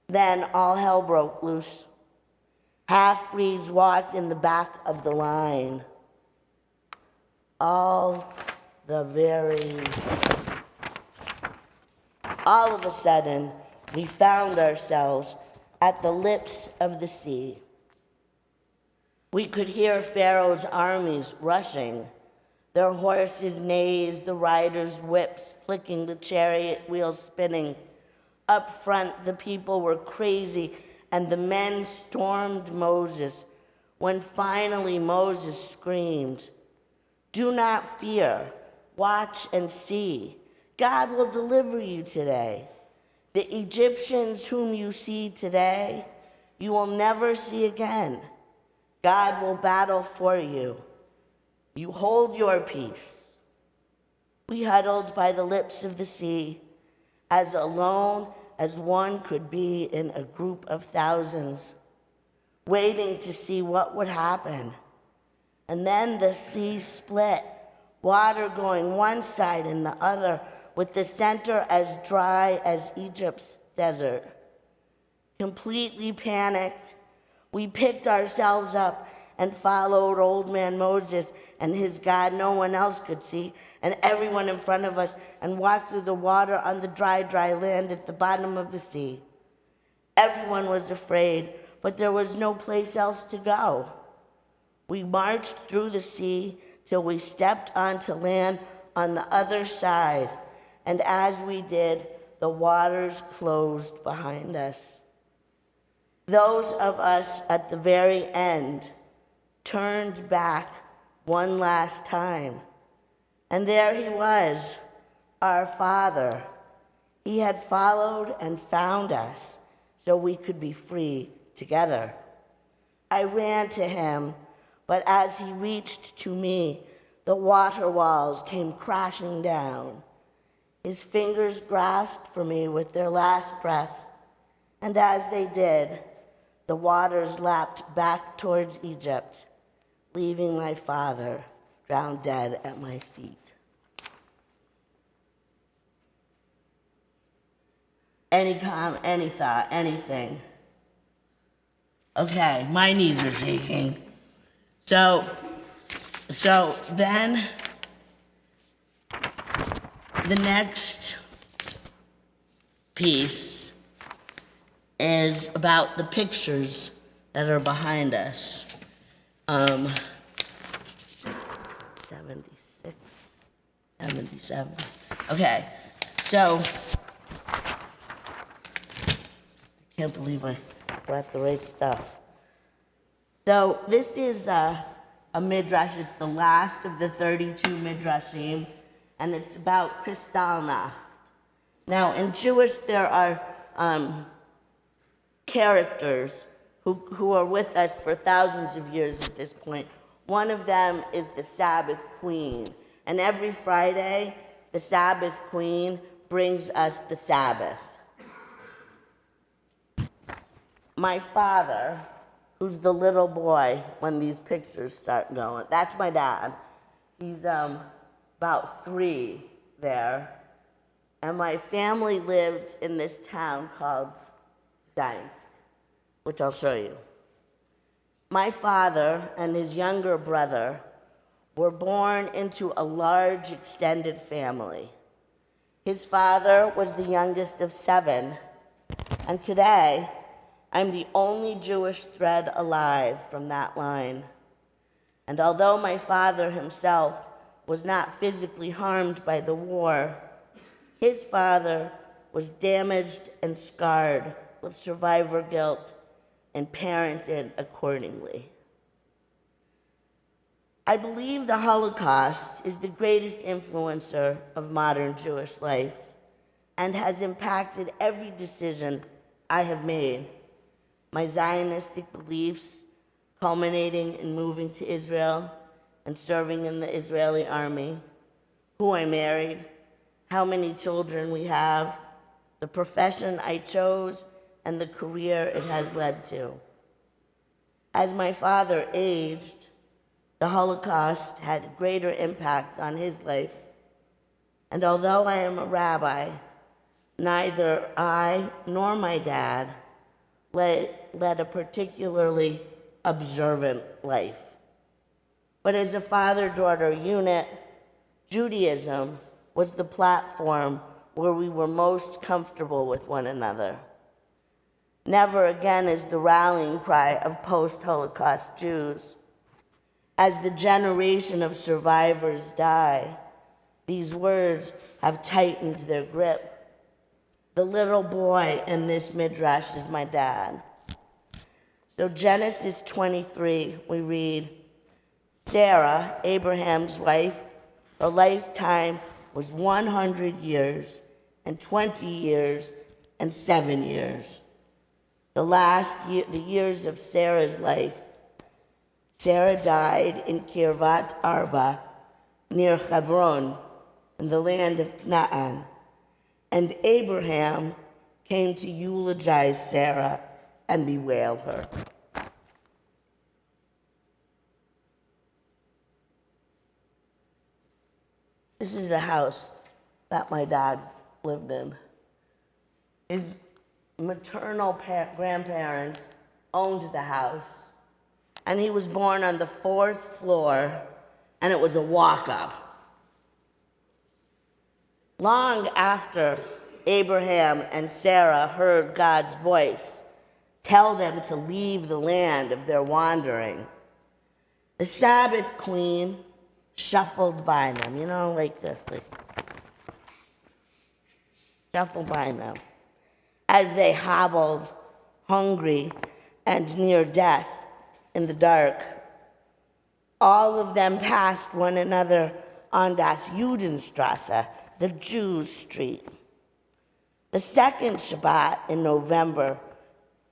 Then all hell broke loose. Half-breeds walked in the back of the line. All of a sudden, we found ourselves at the lips of the sea. We could hear Pharaoh's armies rushing, their horses' neighs, the riders' whips flicking, the chariot wheels spinning. Up front, the people were crazy, and the men stormed Moses, when finally Moses screamed, "Do not fear, watch and see. God will deliver you today. The Egyptians whom you see today, you will never see again. God will battle for you. You hold your peace." We huddled by the lips of the sea, as alone as one could be in a group of thousands, waiting to see what would happen. And then the sea split, water going one side and the other, with the center as dry as Egypt's desert. Completely panicked, we picked ourselves up and followed old man Moses and his God no one else could see, and everyone in front of us, and walked through the water on the dry land at the bottom of the sea. Everyone was afraid, but there was no place else to go. We marched through the sea till we stepped onto land on the other side, and as we did, the waters closed behind us. Those of us at the very end turned back one last time, and there he was, our Father. He had followed and found us so we could be free together. I ran to him, but as he reached to me, the water walls came crashing down. His fingers grasped for me with their last breath, and as they did, the waters lapped back towards Egypt, leaving my father drowned dead at my feet. Any thought, anything? Okay, my knees are shaking. So then the next piece is about the pictures that are behind us. 76, 77. Okay, so I can't believe I brought the right stuff. So this is a midrash. It's the last of the 32 midrashim, and it's about Kristallnacht. Now, in Jewish, there are characters who are with us for thousands of years at this point. One of them is the Sabbath Queen. And every Friday, the Sabbath Queen brings us the Sabbath. My father, who's the little boy when these pictures start going, that's my dad. He's about 3 there. And my family lived in this town called Gdańsk, which I'll show you. My father and his younger brother were born into a large extended family. His father was the youngest of 7, and today I'm the only Jewish thread alive from that line. And although my father himself was not physically harmed by the war, his father was damaged and scarred with survivor guilt and parented accordingly. I believe the Holocaust is the greatest influencer of modern Jewish life and has impacted every decision I have made. My Zionistic beliefs, culminating in moving to Israel and serving in the Israeli army, who I married, how many children we have, the profession I chose, and the career it has led to. As my father aged, the Holocaust had a greater impact on his life. And although I am a rabbi, neither I nor my dad led a particularly observant life. But as a father-daughter unit, Judaism was the platform where we were most comfortable with one another. Never again is the rallying cry of post-Holocaust Jews. As the generation of survivors die, these words have tightened their grip. The little boy in this midrash is my dad. So Genesis 23, we read, Sarah, Abraham's wife, her lifetime was 100 years and 20 years and 7 years. The years of Sarah's life. Sarah died in Kirvat Arba, near Hebron, in the land of Canaan. And Abraham came to eulogize Sarah and bewail her. This is the house that my dad lived in. His maternal grandparents owned the house, and he was born on the 4th floor, and it was a walk-up. Long after Abraham and Sarah heard God's voice tell them to leave the land of their wandering, the Sabbath Queen shuffled by them, like this, shuffled by them, as they hobbled, hungry and near death in the dark. All of them passed one another on das Judenstrasse, the Jews' street. The second Shabbat in November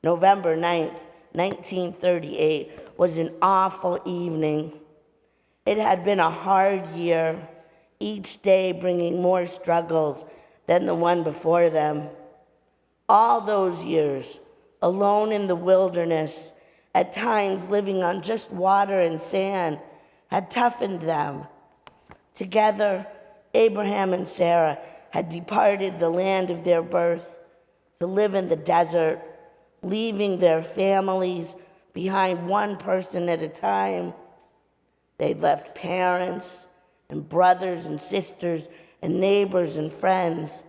9th, 1938, was an awful evening. It had been a hard year, each day bringing more struggles than the one before them. All those years, alone in the wilderness, at times living on just water and sand, had toughened them. Together, Abraham and Sarah had departed the land of their birth to live in the desert, leaving their families behind one person at a time. They'd left parents and brothers and sisters and neighbors and friends.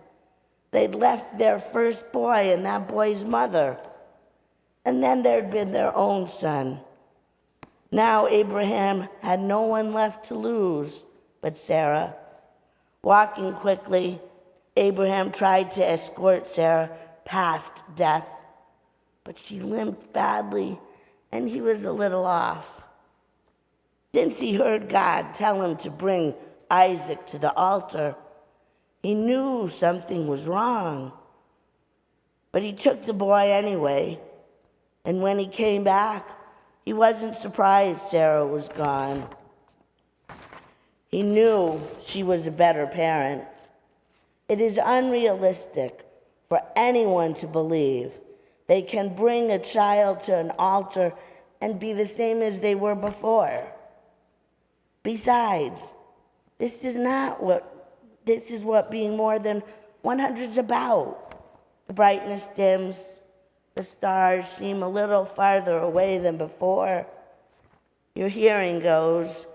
They'd left their first boy and that boy's mother. And then there'd been their own son. Now Abraham had no one left to lose but Sarah. Walking quickly, Abraham tried to escort Sarah past death, but she limped badly and he was a little off. Since he heard God tell him to bring Isaac to the altar. He knew something was wrong, but he took the boy anyway. And when he came back, he wasn't surprised Sarah was gone. He knew she was a better parent. It is unrealistic for anyone to believe they can bring a child to an altar and be the same as they were before. Besides, this is what being more than 100 is about. The brightness dims, the stars seem a little farther away than before. Your hearing goes,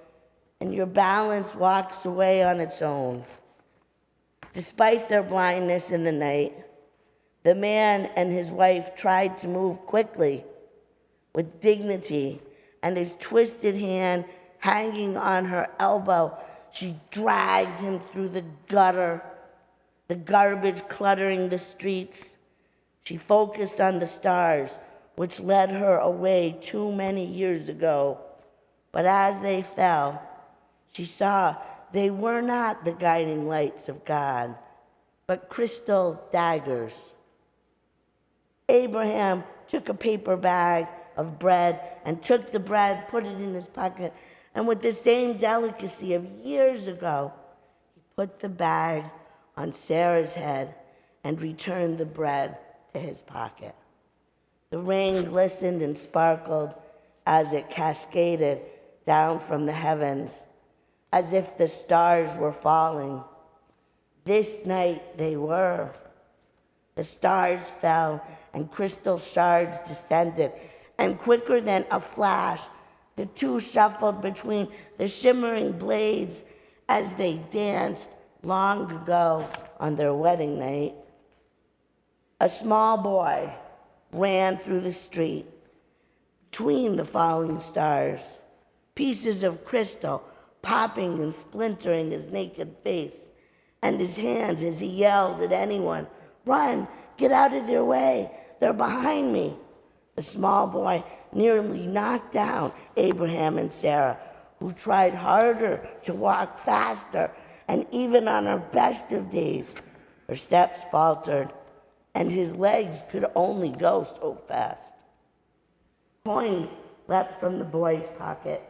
and your balance walks away on its own. Despite their blindness in the night, the man and his wife tried to move quickly, with dignity, and his twisted hand hanging on her elbow, she dragged him through the gutter, the garbage cluttering the streets. She focused on the stars, which led her away too many years ago. But as they fell, she saw they were not the guiding lights of God, but crystal daggers. Abraham took a paper bag of bread and took the bread, put it in his pocket, and with the same delicacy of years ago, he put the bag on Sarah's head and returned the bread to his pocket. The rain glistened and sparkled as it cascaded down from the heavens, as if the stars were falling. This night they were. The stars fell and crystal shards descended, and quicker than a flash, the two shuffled between the shimmering blades as they danced long ago on their wedding night. A small boy ran through the street between the falling stars, pieces of crystal popping and splintering his naked face and his hands as he yelled at anyone, "Run, get out of their way, they're behind me." The small boy nearly knocked down Abraham and Sarah, who tried harder to walk faster, and even on her best of days, her steps faltered, and his legs could only go so fast. Coins leapt from the boy's pocket,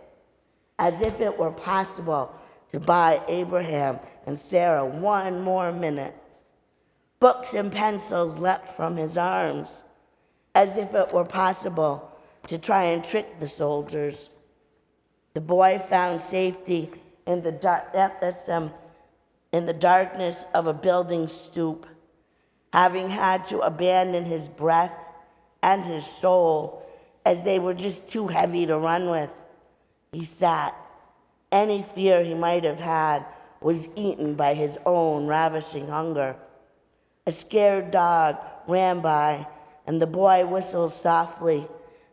as if it were possible to buy Abraham and Sarah one more minute. Books and pencils leapt from his arms, as if it were possible to try and trick the soldiers. The boy found safety in the darkness of a building stoop, having had to abandon his breath and his soul as they were just too heavy to run with. He sat. Any fear he might have had was eaten by his own ravishing hunger. A scared dog ran by, and the boy whistles softly.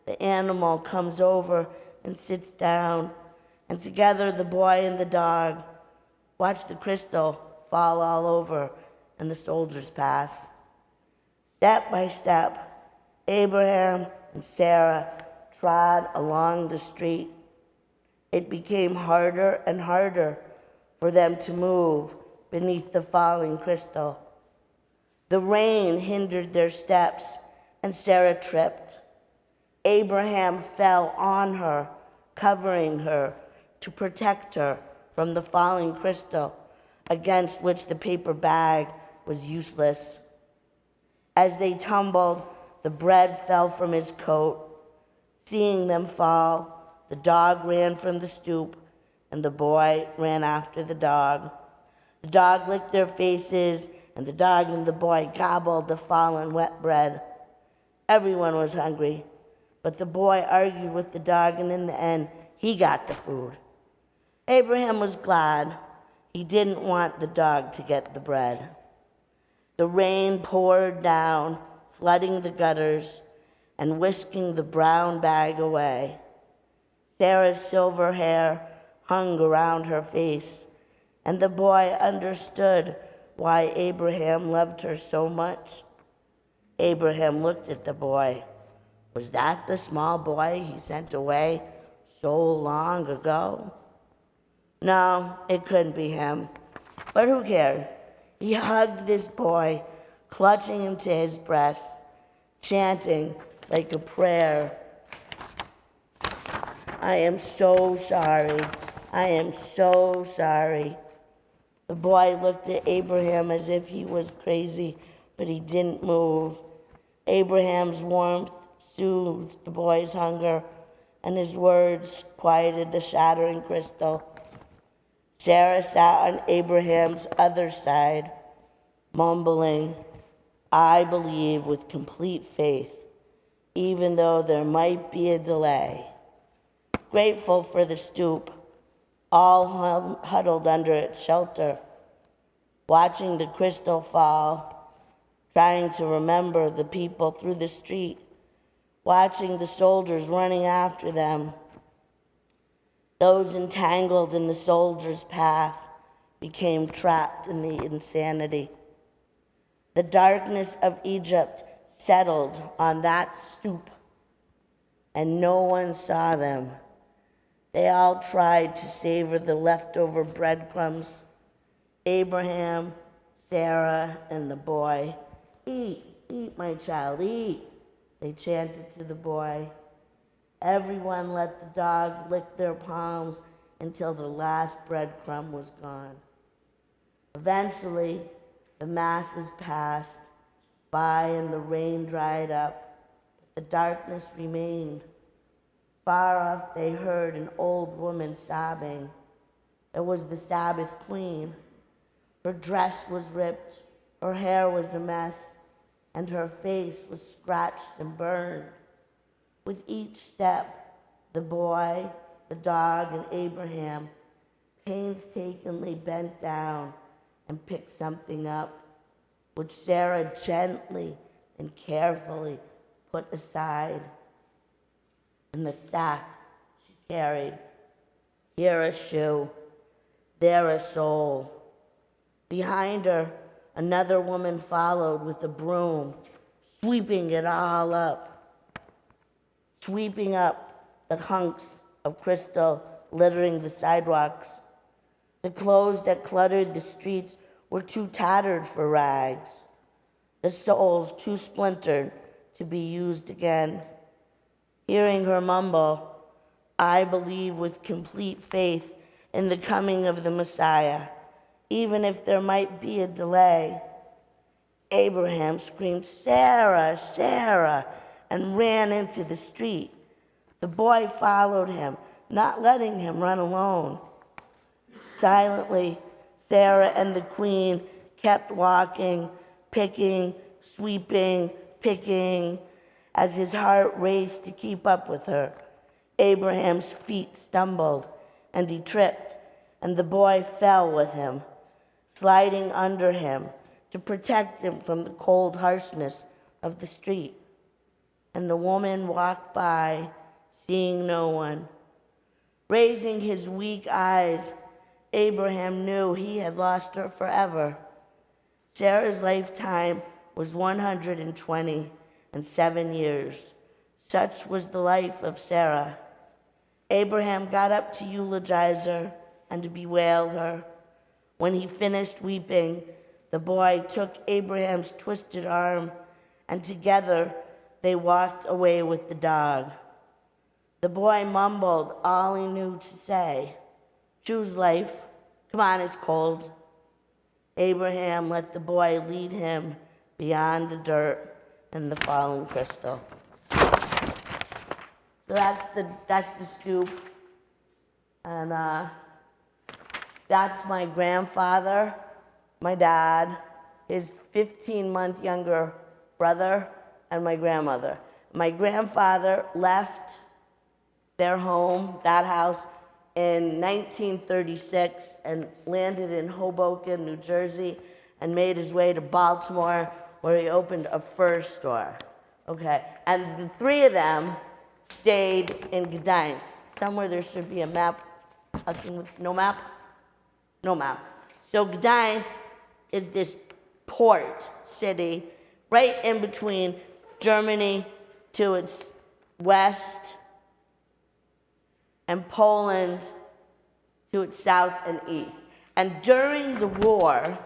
The animal comes over and sits down, and together the boy and the dog watch the crystal fall all over and the soldiers pass. Step by step, Abraham and Sarah trod along the street. It became harder and harder for them to move beneath the falling crystal. The rain hindered their steps, and Sarah tripped. Abraham fell on her, covering her to protect her from the falling crystal, against which the paper bag was useless. As they tumbled, the bread fell from his coat. Seeing them fall, the dog ran from the stoop, and the boy ran after the dog. The dog licked their faces, and the dog and the boy gobbled the fallen wet bread. Everyone was hungry, but the boy argued with the dog, and in the end, he got the food. Abraham was glad. He didn't want the dog to get the bread. The rain poured down, flooding the gutters and whisking the brown bag away. Sarah's silver hair hung around her face, and the boy understood why Abraham loved her so much. Abraham looked at the boy. Was that the small boy he sent away so long ago? No, it couldn't be him. But who cared? He hugged this boy, clutching him to his breast, chanting like a prayer, "I am so sorry. I am so sorry." The boy looked at Abraham as if he was crazy, but he didn't move. Abraham's warmth soothed the boy's hunger, and his words quieted the shattering crystal. Sarah sat on Abraham's other side, mumbling, "I believe with complete faith, even though there might be a delay." Grateful for the stoop, all huddled under its shelter, watching the crystal fall, trying to remember the people through the street, watching the soldiers running after them. Those entangled in the soldiers' path became trapped in the insanity. The darkness of Egypt settled on that stoop, and no one saw them. They all tried to savor the leftover breadcrumbs. Abraham, Sarah, and the boy. "Eat, eat, my child, eat," they chanted to the boy. Everyone let the dog lick their palms until the last breadcrumb was gone. Eventually, the masses passed by and the rain dried up, but the darkness remained. Far off, they heard an old woman sobbing. It was the Sabbath queen. Her dress was ripped, her hair was a mess, and her face was scratched and burned. With each step, the boy, the dog, and Abraham painstakingly bent down and picked something up, which Sarah gently and carefully put aside. In the sack she carried, here a shoe, there a soul. Behind her, another woman followed with a broom, sweeping it all up. Sweeping up the hunks of crystal littering the sidewalks. The clothes that cluttered the streets were too tattered for rags, the soles too splintered to be used again. Hearing her mumble, "I believe with complete faith in the coming of the Messiah, even if there might be a delay," Abraham screamed, "Sarah, Sarah," and ran into the street. The boy followed him, not letting him run alone. Silently, Sarah and the queen kept walking, picking, sweeping, picking, as his heart raced to keep up with her. Abraham's feet stumbled, and he tripped, and the boy fell with him, sliding under him to protect him from the cold harshness of the street. And the woman walked by, seeing no one. Raising his weak eyes, Abraham knew he had lost her forever. Sarah's lifetime was 127 years. Such was the life of Sarah. Abraham got up to eulogize her and to bewail her. When he finished weeping, the boy took Abraham's twisted arm, and together they walked away with the dog. The boy mumbled all he knew to say. "Choose life. Come on, it's cold." Abraham let the boy lead him beyond the dirt and the fallen crystal. So that's the stoop. And that's my grandfather, my dad, his 15-month younger brother, and my grandmother. My grandfather left their home, that house, in 1936 and landed in Hoboken, New Jersey, and made his way to Baltimore, where he opened a fur store. Okay, and the three of them stayed in Gdańsk. Somewhere there should be a map. No map? No map. So Gdańsk is this port city right in between Germany to its west and Poland to its south and east. And during the war,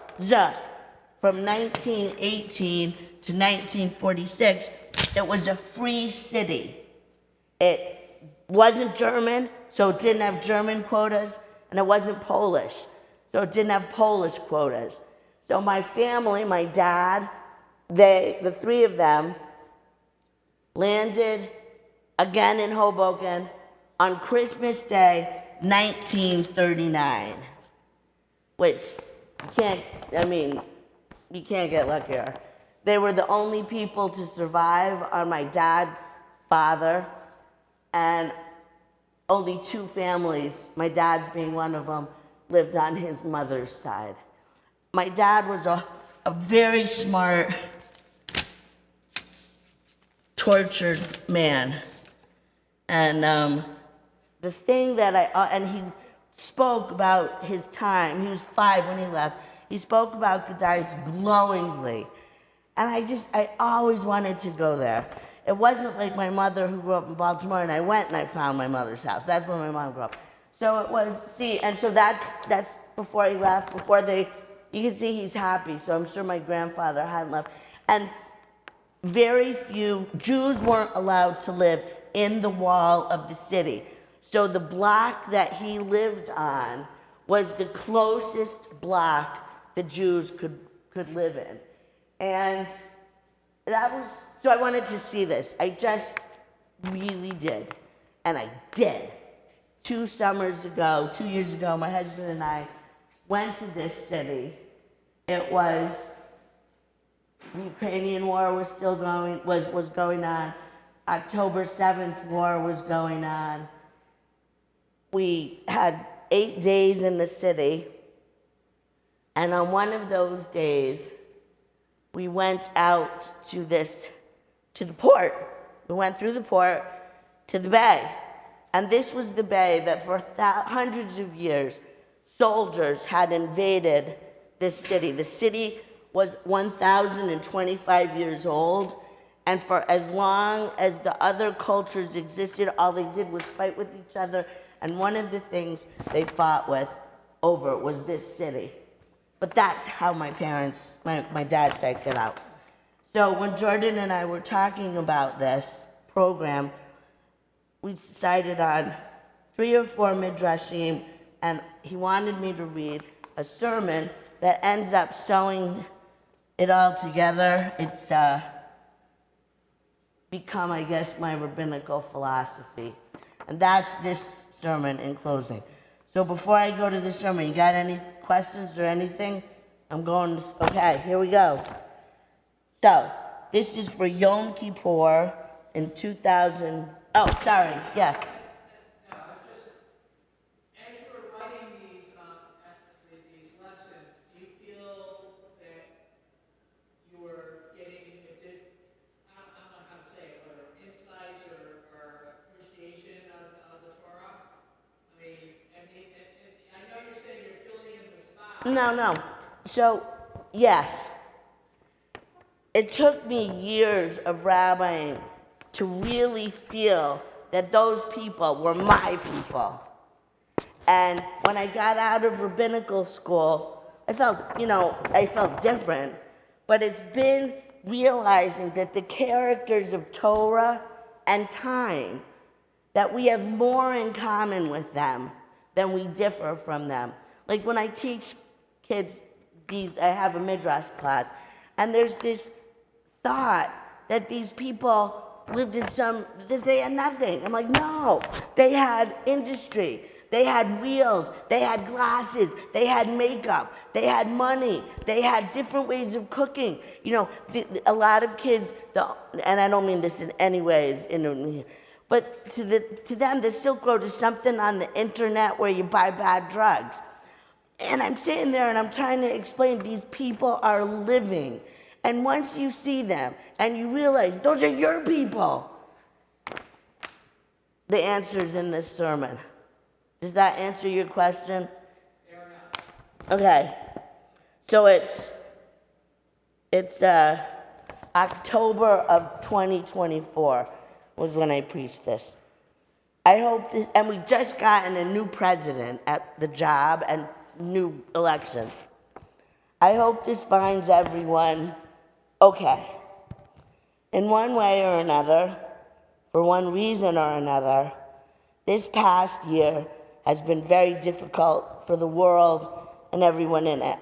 from 1918 to 1946, it was a free city. It wasn't German, so it didn't have German quotas, and it wasn't Polish, so it didn't have Polish quotas. So my family, my dad, the three of them, landed again in Hoboken on Christmas Day, 1939, which you can't get luckier. They were the only people to survive on my dad's father, and only two families, my dad's being one of them, lived on his mother's side. My dad was a very smart, tortured man. And the thing that and he spoke about his time, he was 5 when he left, he spoke about Gdańsk glowingly. And I always wanted to go there. It wasn't like my mother who grew up in Baltimore, and I went and I found my mother's house. That's where my mom grew up. So it was, and so that's before he left, you can see he's happy, so I'm sure my grandfather hadn't left. And very few Jews weren't allowed to live in the wall of the city. So the block that he lived on was the closest block the Jews could live in. And so I wanted to see this. I just really did. And I did. 2 years ago, my husband and I went to this city. It was, the Ukrainian war was still was going on. October 7th war was going on. We had 8 days in the city. And on one of those days, we went out to the port. We went through the port to the bay. And this was the bay that for hundreds of years, soldiers had invaded this city. The city was 1,025 years old. And for as long as the other cultures existed, all they did was fight with each other. And one of the things they fought over was this city. But that's how my dad psyched it out. So when Jordan and I were talking about this program, we decided on 3 or 4 midrashim, and he wanted me to read a sermon that ends up sewing it all together. It's become, I guess, my rabbinical philosophy. And that's this sermon in closing. So before I go to the sermon, you got any questions or anything? Okay, here we go. So, this is for Yom Kippur in 2000. Oh, sorry, yeah. No, as you were writing these lessons, do you feel that you were getting, I don't know how to say it, whether insights or appreciation of the Torah? I know you're saying you're filling in the spot. No. So, yes. It took me years of rabbiing to really feel that those people were my people. And when I got out of rabbinical school, I felt different. But it's been realizing that the characters of Torah and time, that we have more in common with them than we differ from them. Like when I teach kids I have a midrash class, and there's this thought that these people lived that they had nothing. I'm like, no, they had industry, they had wheels, they had glasses, they had makeup, they had money, they had different ways of cooking. A lot of kids, and I don't mean this in any ways, but to them, the Silk Road is something on the internet where you buy bad drugs. And I'm sitting there and I'm trying to explain these people are living. And once you see them and you realize those are your people, the answer's in this sermon. Does that answer your question? Okay. So it's October of 2024 was when I preached this. I hope this, and we just gotten a new president at the job and new elections. I hope this finds everyone okay. In one way or another, for one reason or another, this past year has been very difficult for the world and everyone in it.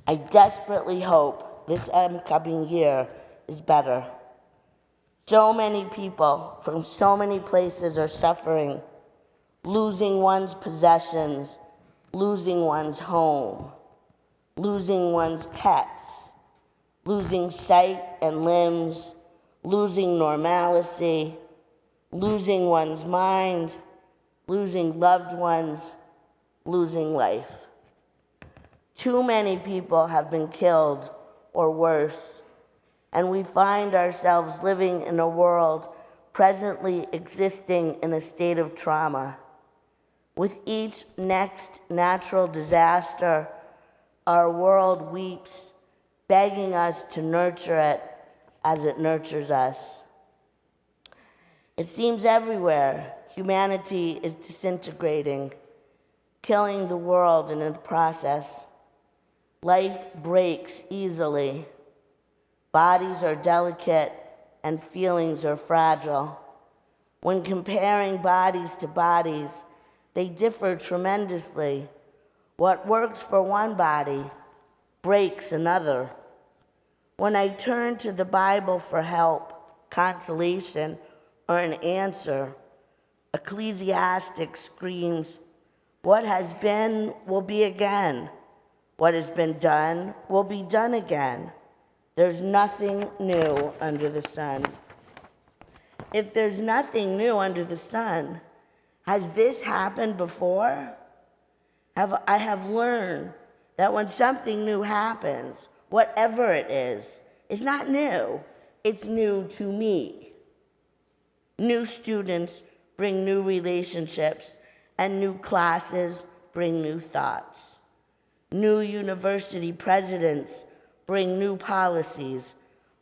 I desperately hope this upcoming year is better. So many people from so many places are suffering, losing one's possessions, losing one's home, losing one's pets, losing sight and limbs, losing normalcy, losing one's mind, losing loved ones, losing life. Too many people have been killed or worse, and we find ourselves living in a world presently existing in a state of trauma. With each next natural disaster, our world weeps, begging us to nurture it as it nurtures us. It seems everywhere humanity is disintegrating, killing the world in the process. Life breaks easily. Bodies are delicate and feelings are fragile. When comparing bodies to bodies, they differ tremendously. What works for one body breaks another. When I turn to the Bible for help, consolation, or an answer, Ecclesiastic screams, "What has been will be again. What has been done will be done again. There's nothing new under the sun." If there's nothing new under the sun, has this happened before? I have learned that when something new happens, whatever it is, it's not new. It's new to me. New students bring new relationships, and new classes bring new thoughts. New university presidents bring new policies,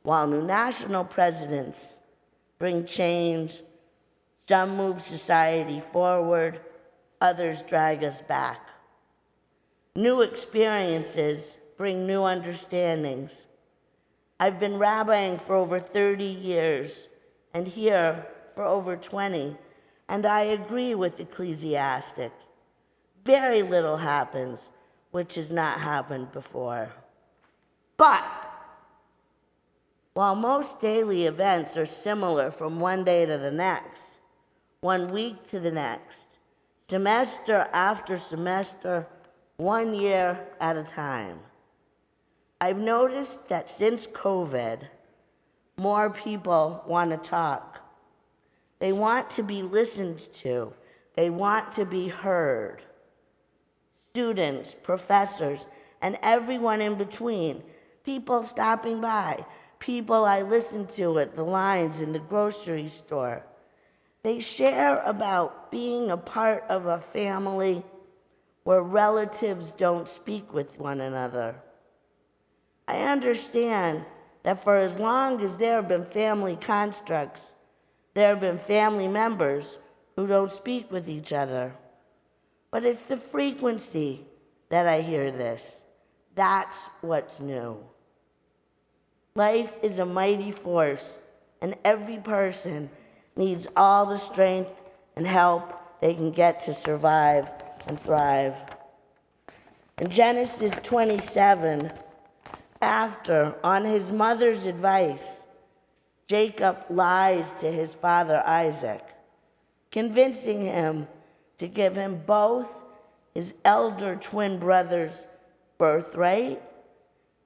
while new national presidents bring change. Some move society forward, others drag us back. New experiences bring new understandings. I've been rabbiing for over 30 years, and here for over 20, and I agree with Ecclesiastics. Very little happens which has not happened before. But while most daily events are similar from one day to the next, 1 week to the next, semester after semester, 1 year at a time, I've noticed that since COVID, more people want to talk. They want to be listened to. They want to be heard. Students, professors, and everyone in between, people stopping by, people I listen to at the lines in the grocery store. They share about being a part of a family where relatives don't speak with one another. I understand that for as long as there have been family constructs, there have been family members who don't speak with each other. But it's the frequency that I hear this. That's what's new. Life is a mighty force, and every person needs all the strength and help they can get to survive and thrive. In Genesis 27, after, on his mother's advice, Jacob lies to his father Isaac, convincing him to give him both his elder twin brother's birthright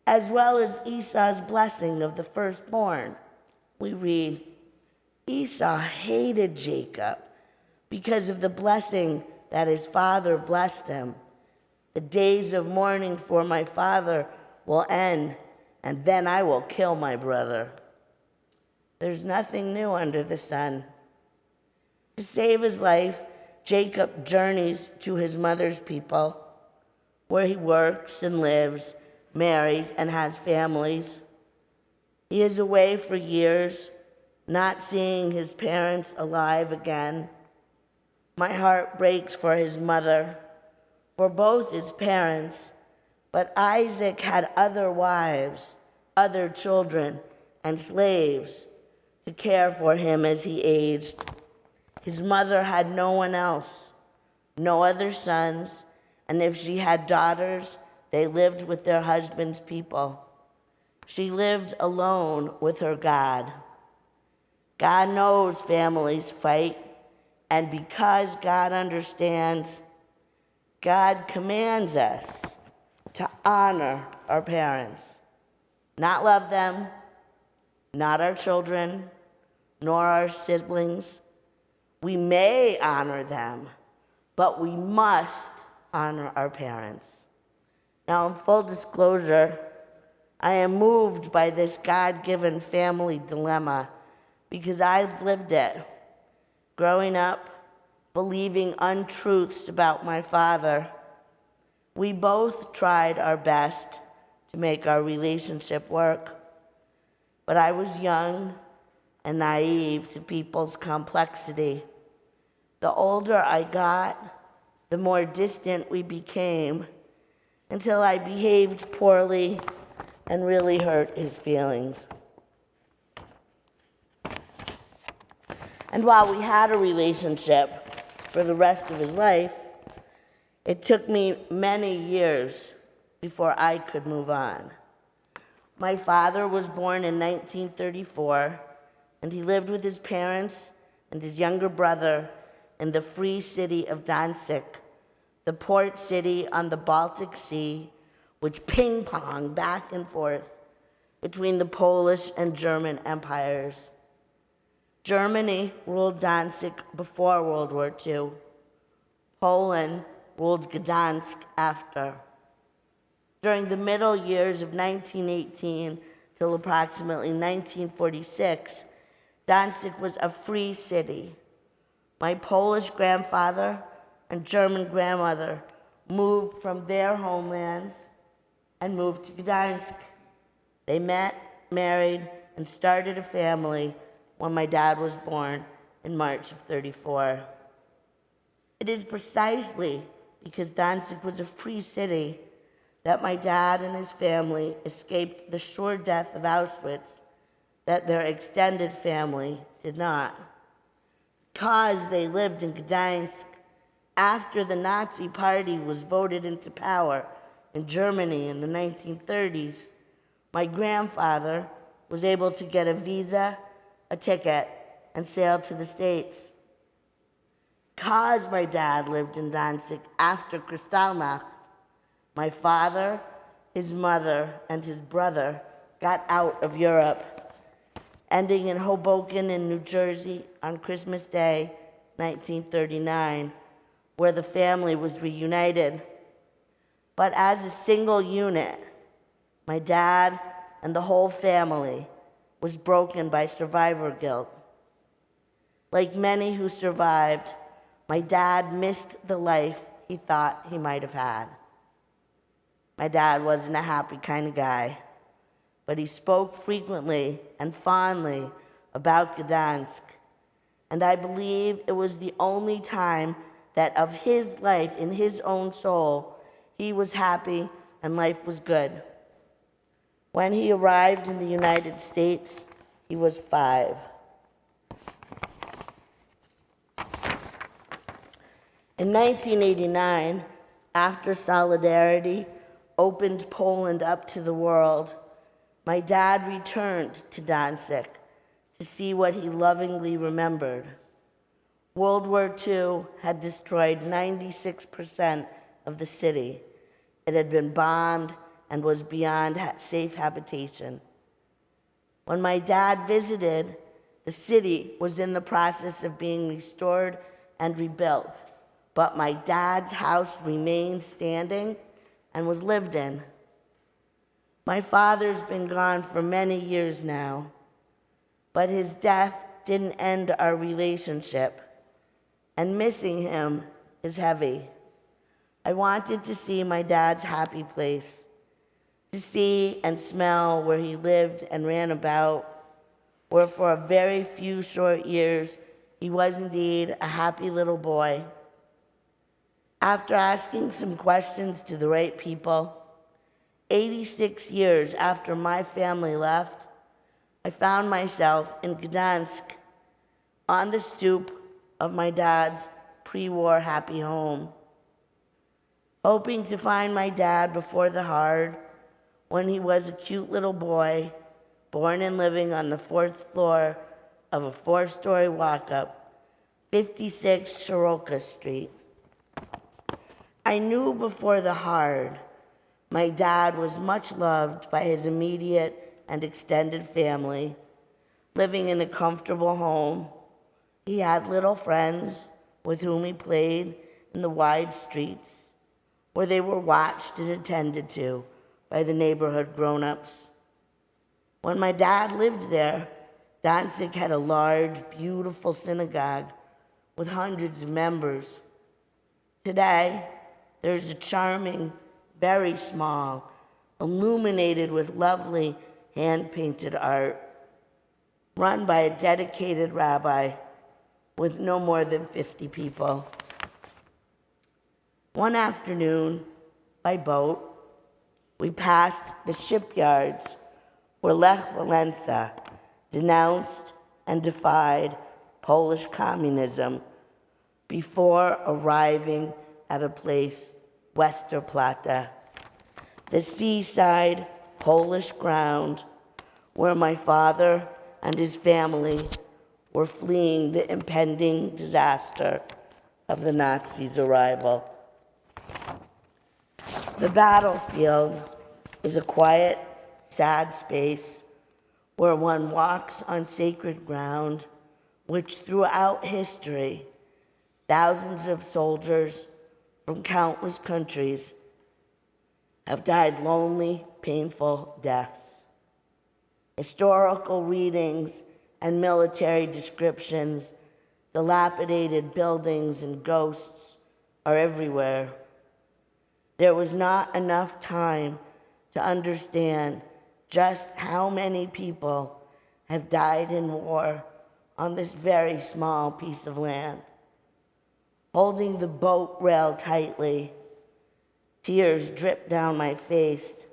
as well as Esau's blessing of the firstborn. We read, Esau hated Jacob because of the blessing that his father blessed him. The days of mourning for my father will end, and then I will kill my brother. There's nothing new under the sun. To save his life, Jacob journeys to his mother's people, where he works and lives, marries, and has families. He is away for years, not seeing his parents alive again. My heart breaks for his mother, for both his parents, but Isaac had other wives, other children, and slaves to care for him as he aged. His mother had no one else, no other sons, and if she had daughters, they lived with their husband's people. She lived alone with her God. God knows families fight, and because God understands, God commands us to honor our parents, not love them, not our children, nor our siblings. We may honor them, but we must honor our parents. Now, in full disclosure, I am moved by this God-given family dilemma because I've lived it. Growing up, believing untruths about my father, we both tried our best to make our relationship work. But I was young and naive to people's complexity. The older I got, the more distant we became, until I behaved poorly and really hurt his feelings. And while we had a relationship for the rest of his life, it took me many years before I could move on. My father was born in 1934, and he lived with his parents and his younger brother in the free city of Danzig, the port city on the Baltic Sea, which ping-ponged back and forth between the Polish and German empires. Germany ruled Danzig before World War II. Poland ruled Gdansk after. During the middle years of 1918 till approximately 1946, Danzig was a free city. My Polish grandfather and German grandmother moved from their homelands and moved to Gdansk. They met, married, and started a family when my dad was born in March of '34. It is precisely because Danzig was a free city that my dad and his family escaped the sure death of Auschwitz that their extended family did not. Because they lived in Gdansk after the Nazi Party was voted into power in Germany in the 1930s, my grandfather was able to get a visa, a ticket, and sail to the States. Because my dad lived in Danzig after Kristallnacht, my father, his mother, and his brother got out of Europe, ending in Hoboken in New Jersey on Christmas Day, 1939, where the family was reunited. But as a single unit, my dad and the whole family was broken by survivor guilt. Like many who survived, my dad missed the life he thought he might have had. My dad wasn't a happy kind of guy, but he spoke frequently and fondly about Gdansk, and I believe it was the only time that of his life in his own soul, he was happy and life was good. When he arrived in the United States, he was 5. In 1989, after Solidarity opened Poland up to the world, my dad returned to Danzig to see what he lovingly remembered. World War II had destroyed 96% of the city. It had been bombed and was beyond safe habitation. When my dad visited, the city was in the process of being restored and rebuilt, but my dad's house remained standing and was lived in. My father's been gone for many years now, but his death didn't end our relationship, and missing him is heavy. I wanted to see my dad's happy place, to see and smell where he lived and ran about, where for a very few short years he was indeed a happy little boy. After asking some questions to the right people, 86 years after my family left, I found myself in Gdansk on the stoop of my dad's pre-war happy home, hoping to find my dad before the hard, when he was a cute little boy, born and living on the 4th floor of a 4-story walk-up, 56 Shiroka Street. I knew before the hard, my dad was much loved by his immediate and extended family, living in a comfortable home. He had little friends with whom he played in the wide streets, where they were watched and attended to by the neighborhood grown-ups. When my dad lived there, Danzig had a large, beautiful synagogue with hundreds of members. Today, there's a charming, very small, illuminated with lovely hand-painted art, run by a dedicated rabbi with no more than 50 people. One afternoon, by boat, we passed the shipyards where Lech Walesa denounced and defied Polish communism before arriving at a place, Westerplatte, the seaside Polish ground where my father and his family were fleeing the impending disaster of the Nazis' arrival. The battlefield is a quiet, sad space where one walks on sacred ground, which throughout history, thousands of soldiers from countless countries have died lonely, painful deaths. Historical readings and military descriptions, dilapidated buildings and ghosts are everywhere. There was not enough time to understand just how many people have died in war on this very small piece of land. Holding the boat rail tightly, tears dripped down my face.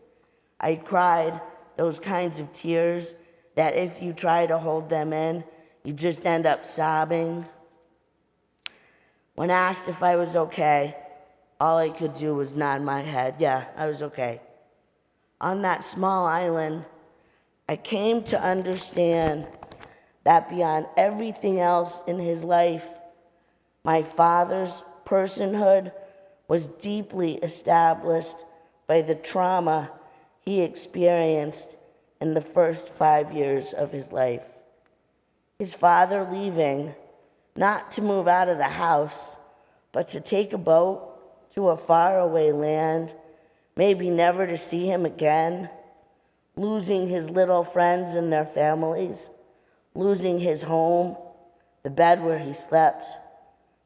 I cried those kinds of tears that if you try to hold them in, you just end up sobbing. When asked if I was okay, all I could do was nod my head. Yeah, I was okay. On that small island, I came to understand that beyond everything else in his life, my father's personhood was deeply established by the trauma he experienced in the first 5 years of his life. His father leaving, not to move out of the house, but to take a boat to a faraway land, maybe never to see him again, losing his little friends and their families, losing his home, the bed where he slept,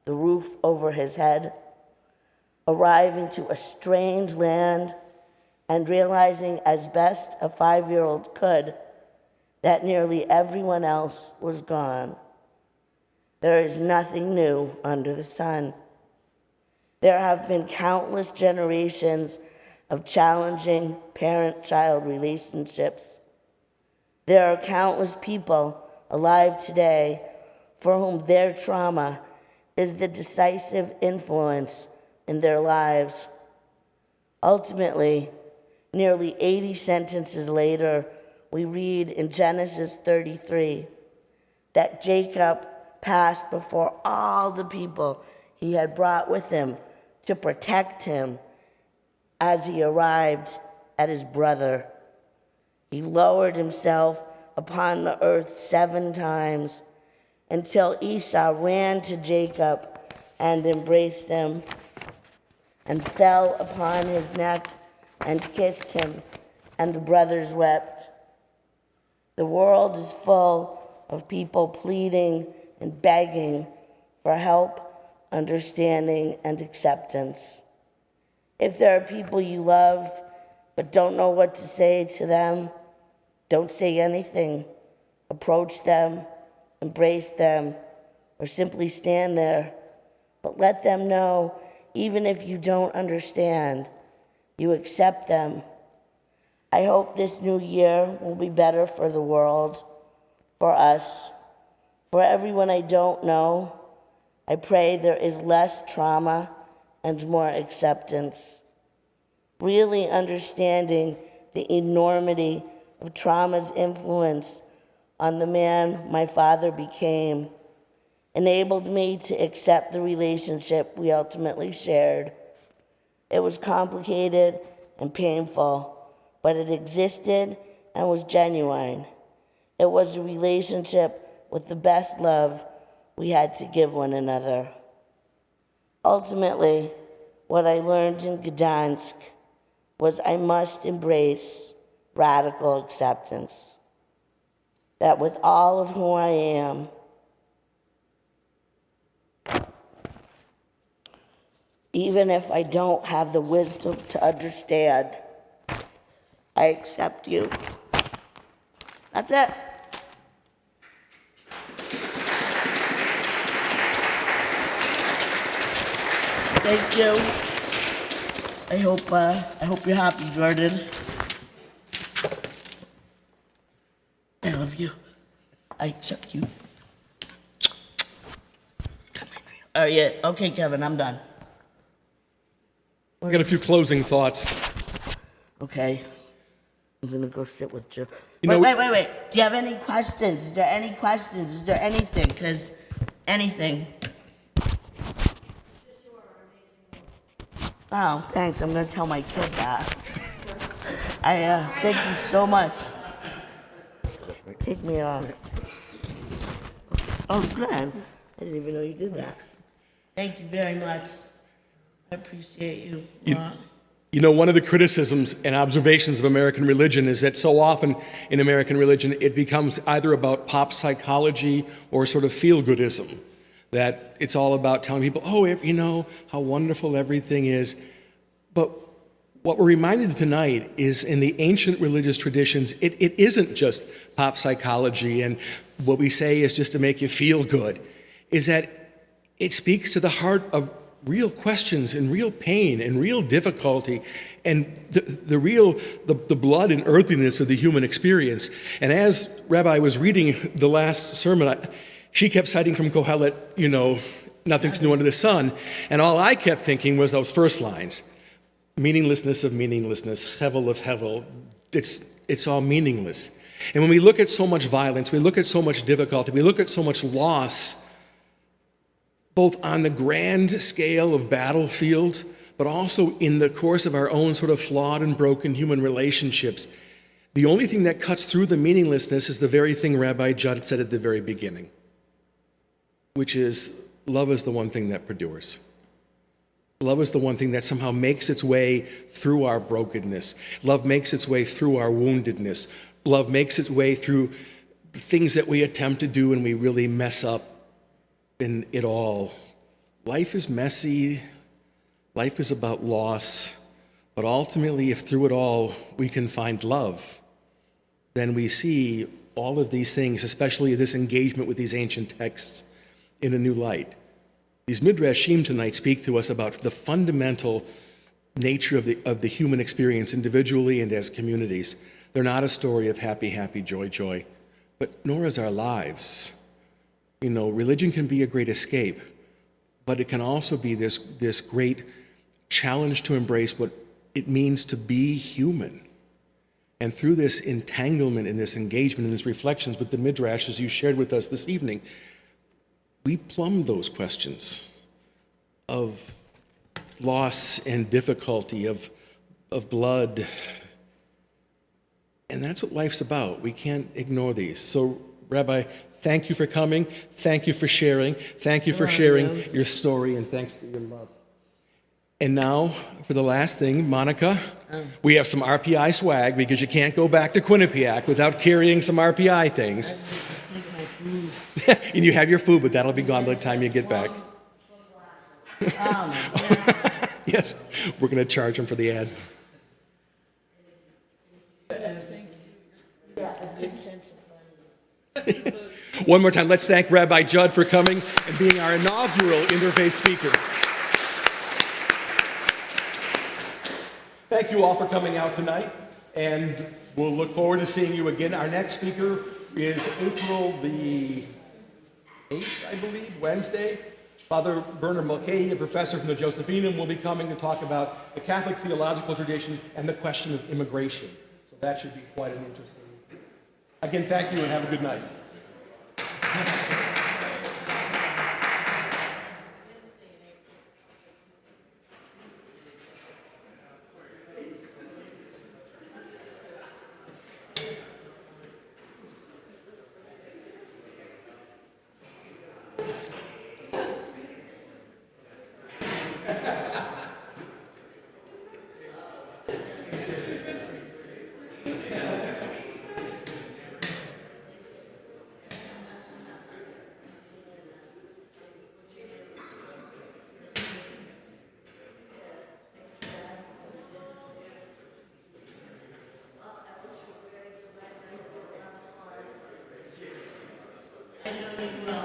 the roof over his head, arriving to a strange land and realizing as best a 5-year-old could that nearly everyone else was gone. There is nothing new under the sun. There have been countless generations of challenging parent-child relationships. There are countless people alive today for whom their trauma is the decisive influence in their lives. Ultimately, nearly 80 sentences later, we read in Genesis 33 that Jacob passed before all the people he had brought with him to protect him as he arrived at his brother. He lowered himself upon the earth 7 times until Esau ran to Jacob and embraced him and fell upon his neck and kissed him, and the brothers wept. The world is full of people pleading and begging for help, understanding, and acceptance. If there are people you love but don't know what to say to them, don't say anything. Approach them, embrace them, or simply stand there, but let them know, even if you don't understand, you accept them. I hope this new year will be better for the world, for us, for everyone I don't know. I pray there is less trauma and more acceptance. Really understanding the enormity of trauma's influence on the man my father became enabled me to accept the relationship we ultimately shared. It was complicated and painful, but it existed and was genuine. It was a relationship with the best love we had to give one another. Ultimately, what I learned in Gdansk was I must embrace radical acceptance. That with all of who I am, even if I don't have the wisdom to understand, I accept you. That's it. Thank you. I hope you're happy, Jordan. I love you. I accept you. Oh yeah. Okay, Kevin, I'm done. I got a few closing thoughts. Okay. I'm gonna go sit with Joe. You know- Wait. Do you have any questions? Is there any questions? Is there anything? Because anything. Oh, thanks. I'm gonna tell my kid that. Thank you so much. Take me off. Oh, good. I didn't even know you did that. Thank you very much. I appreciate you. You know, one of the criticisms and observations of American religion is that so often in American religion it becomes either about pop psychology or sort of feel-goodism. That it's all about telling people, oh, you know, how wonderful everything is. But what we're reminded tonight is in the ancient religious traditions, it isn't just pop psychology and what we say is just to make you feel good, is that it speaks to the heart of real questions and real pain and real difficulty and the blood and earthiness of the human experience. And as Rabbi was reading the last sermon, she kept citing from Kohelet, you know, nothing's new under the sun. And all I kept thinking was those first lines. Meaninglessness of meaninglessness, hevel of hevel. It's all meaningless. And when we look at so much violence, we look at so much difficulty, we look at so much loss, both on the grand scale of battlefields, but also in the course of our own sort of flawed and broken human relationships, the only thing that cuts through the meaninglessness is the very thing Rabbi Judd said at the very beginning, which is love is the one thing that perdures. Love is the one thing that somehow makes its way through our brokenness. Love makes its way through our woundedness. Love makes its way through the things that we attempt to do and we really mess up in it all. Life is messy. Life is about loss. But ultimately, if through it all we can find love, then we see all of these things, especially this engagement with these ancient texts, in a new light. These midrashim tonight speak to us about the fundamental nature of the human experience individually and as communities. They're not a story of happy, happy, joy, joy, but nor is our lives. You know, religion can be a great escape, but it can also be this great challenge to embrace what it means to be human. And through this entanglement and this engagement and this reflections with the midrash, as you shared with us this evening, we plumbed those questions of loss and difficulty, of blood. And that's what life's about. We can't ignore these. So, Rabbi, thank you for coming. Thank you for sharing. Thank you for sharing your story, and thanks for your love. And now, for the last thing, Monica, we have some RPI swag because you can't go back to Quinnipiac without carrying some RPI things. And you have your food, but that'll be gone by the time you get back. Yes, we're going to charge them for the ad. One more time, let's thank Rabbi Judd for coming and being our inaugural interfaith speaker. Thank you all for coming out tonight, and we'll look forward to seeing you again. Our next speaker is April the 8th, I believe, Wednesday. Father Bernard Mulcahy, a professor from the Josephinum, will be coming to talk about the Catholic theological tradition and the question of immigration. So that should be quite an interesting. Again, thank you and have a good night. I know you will.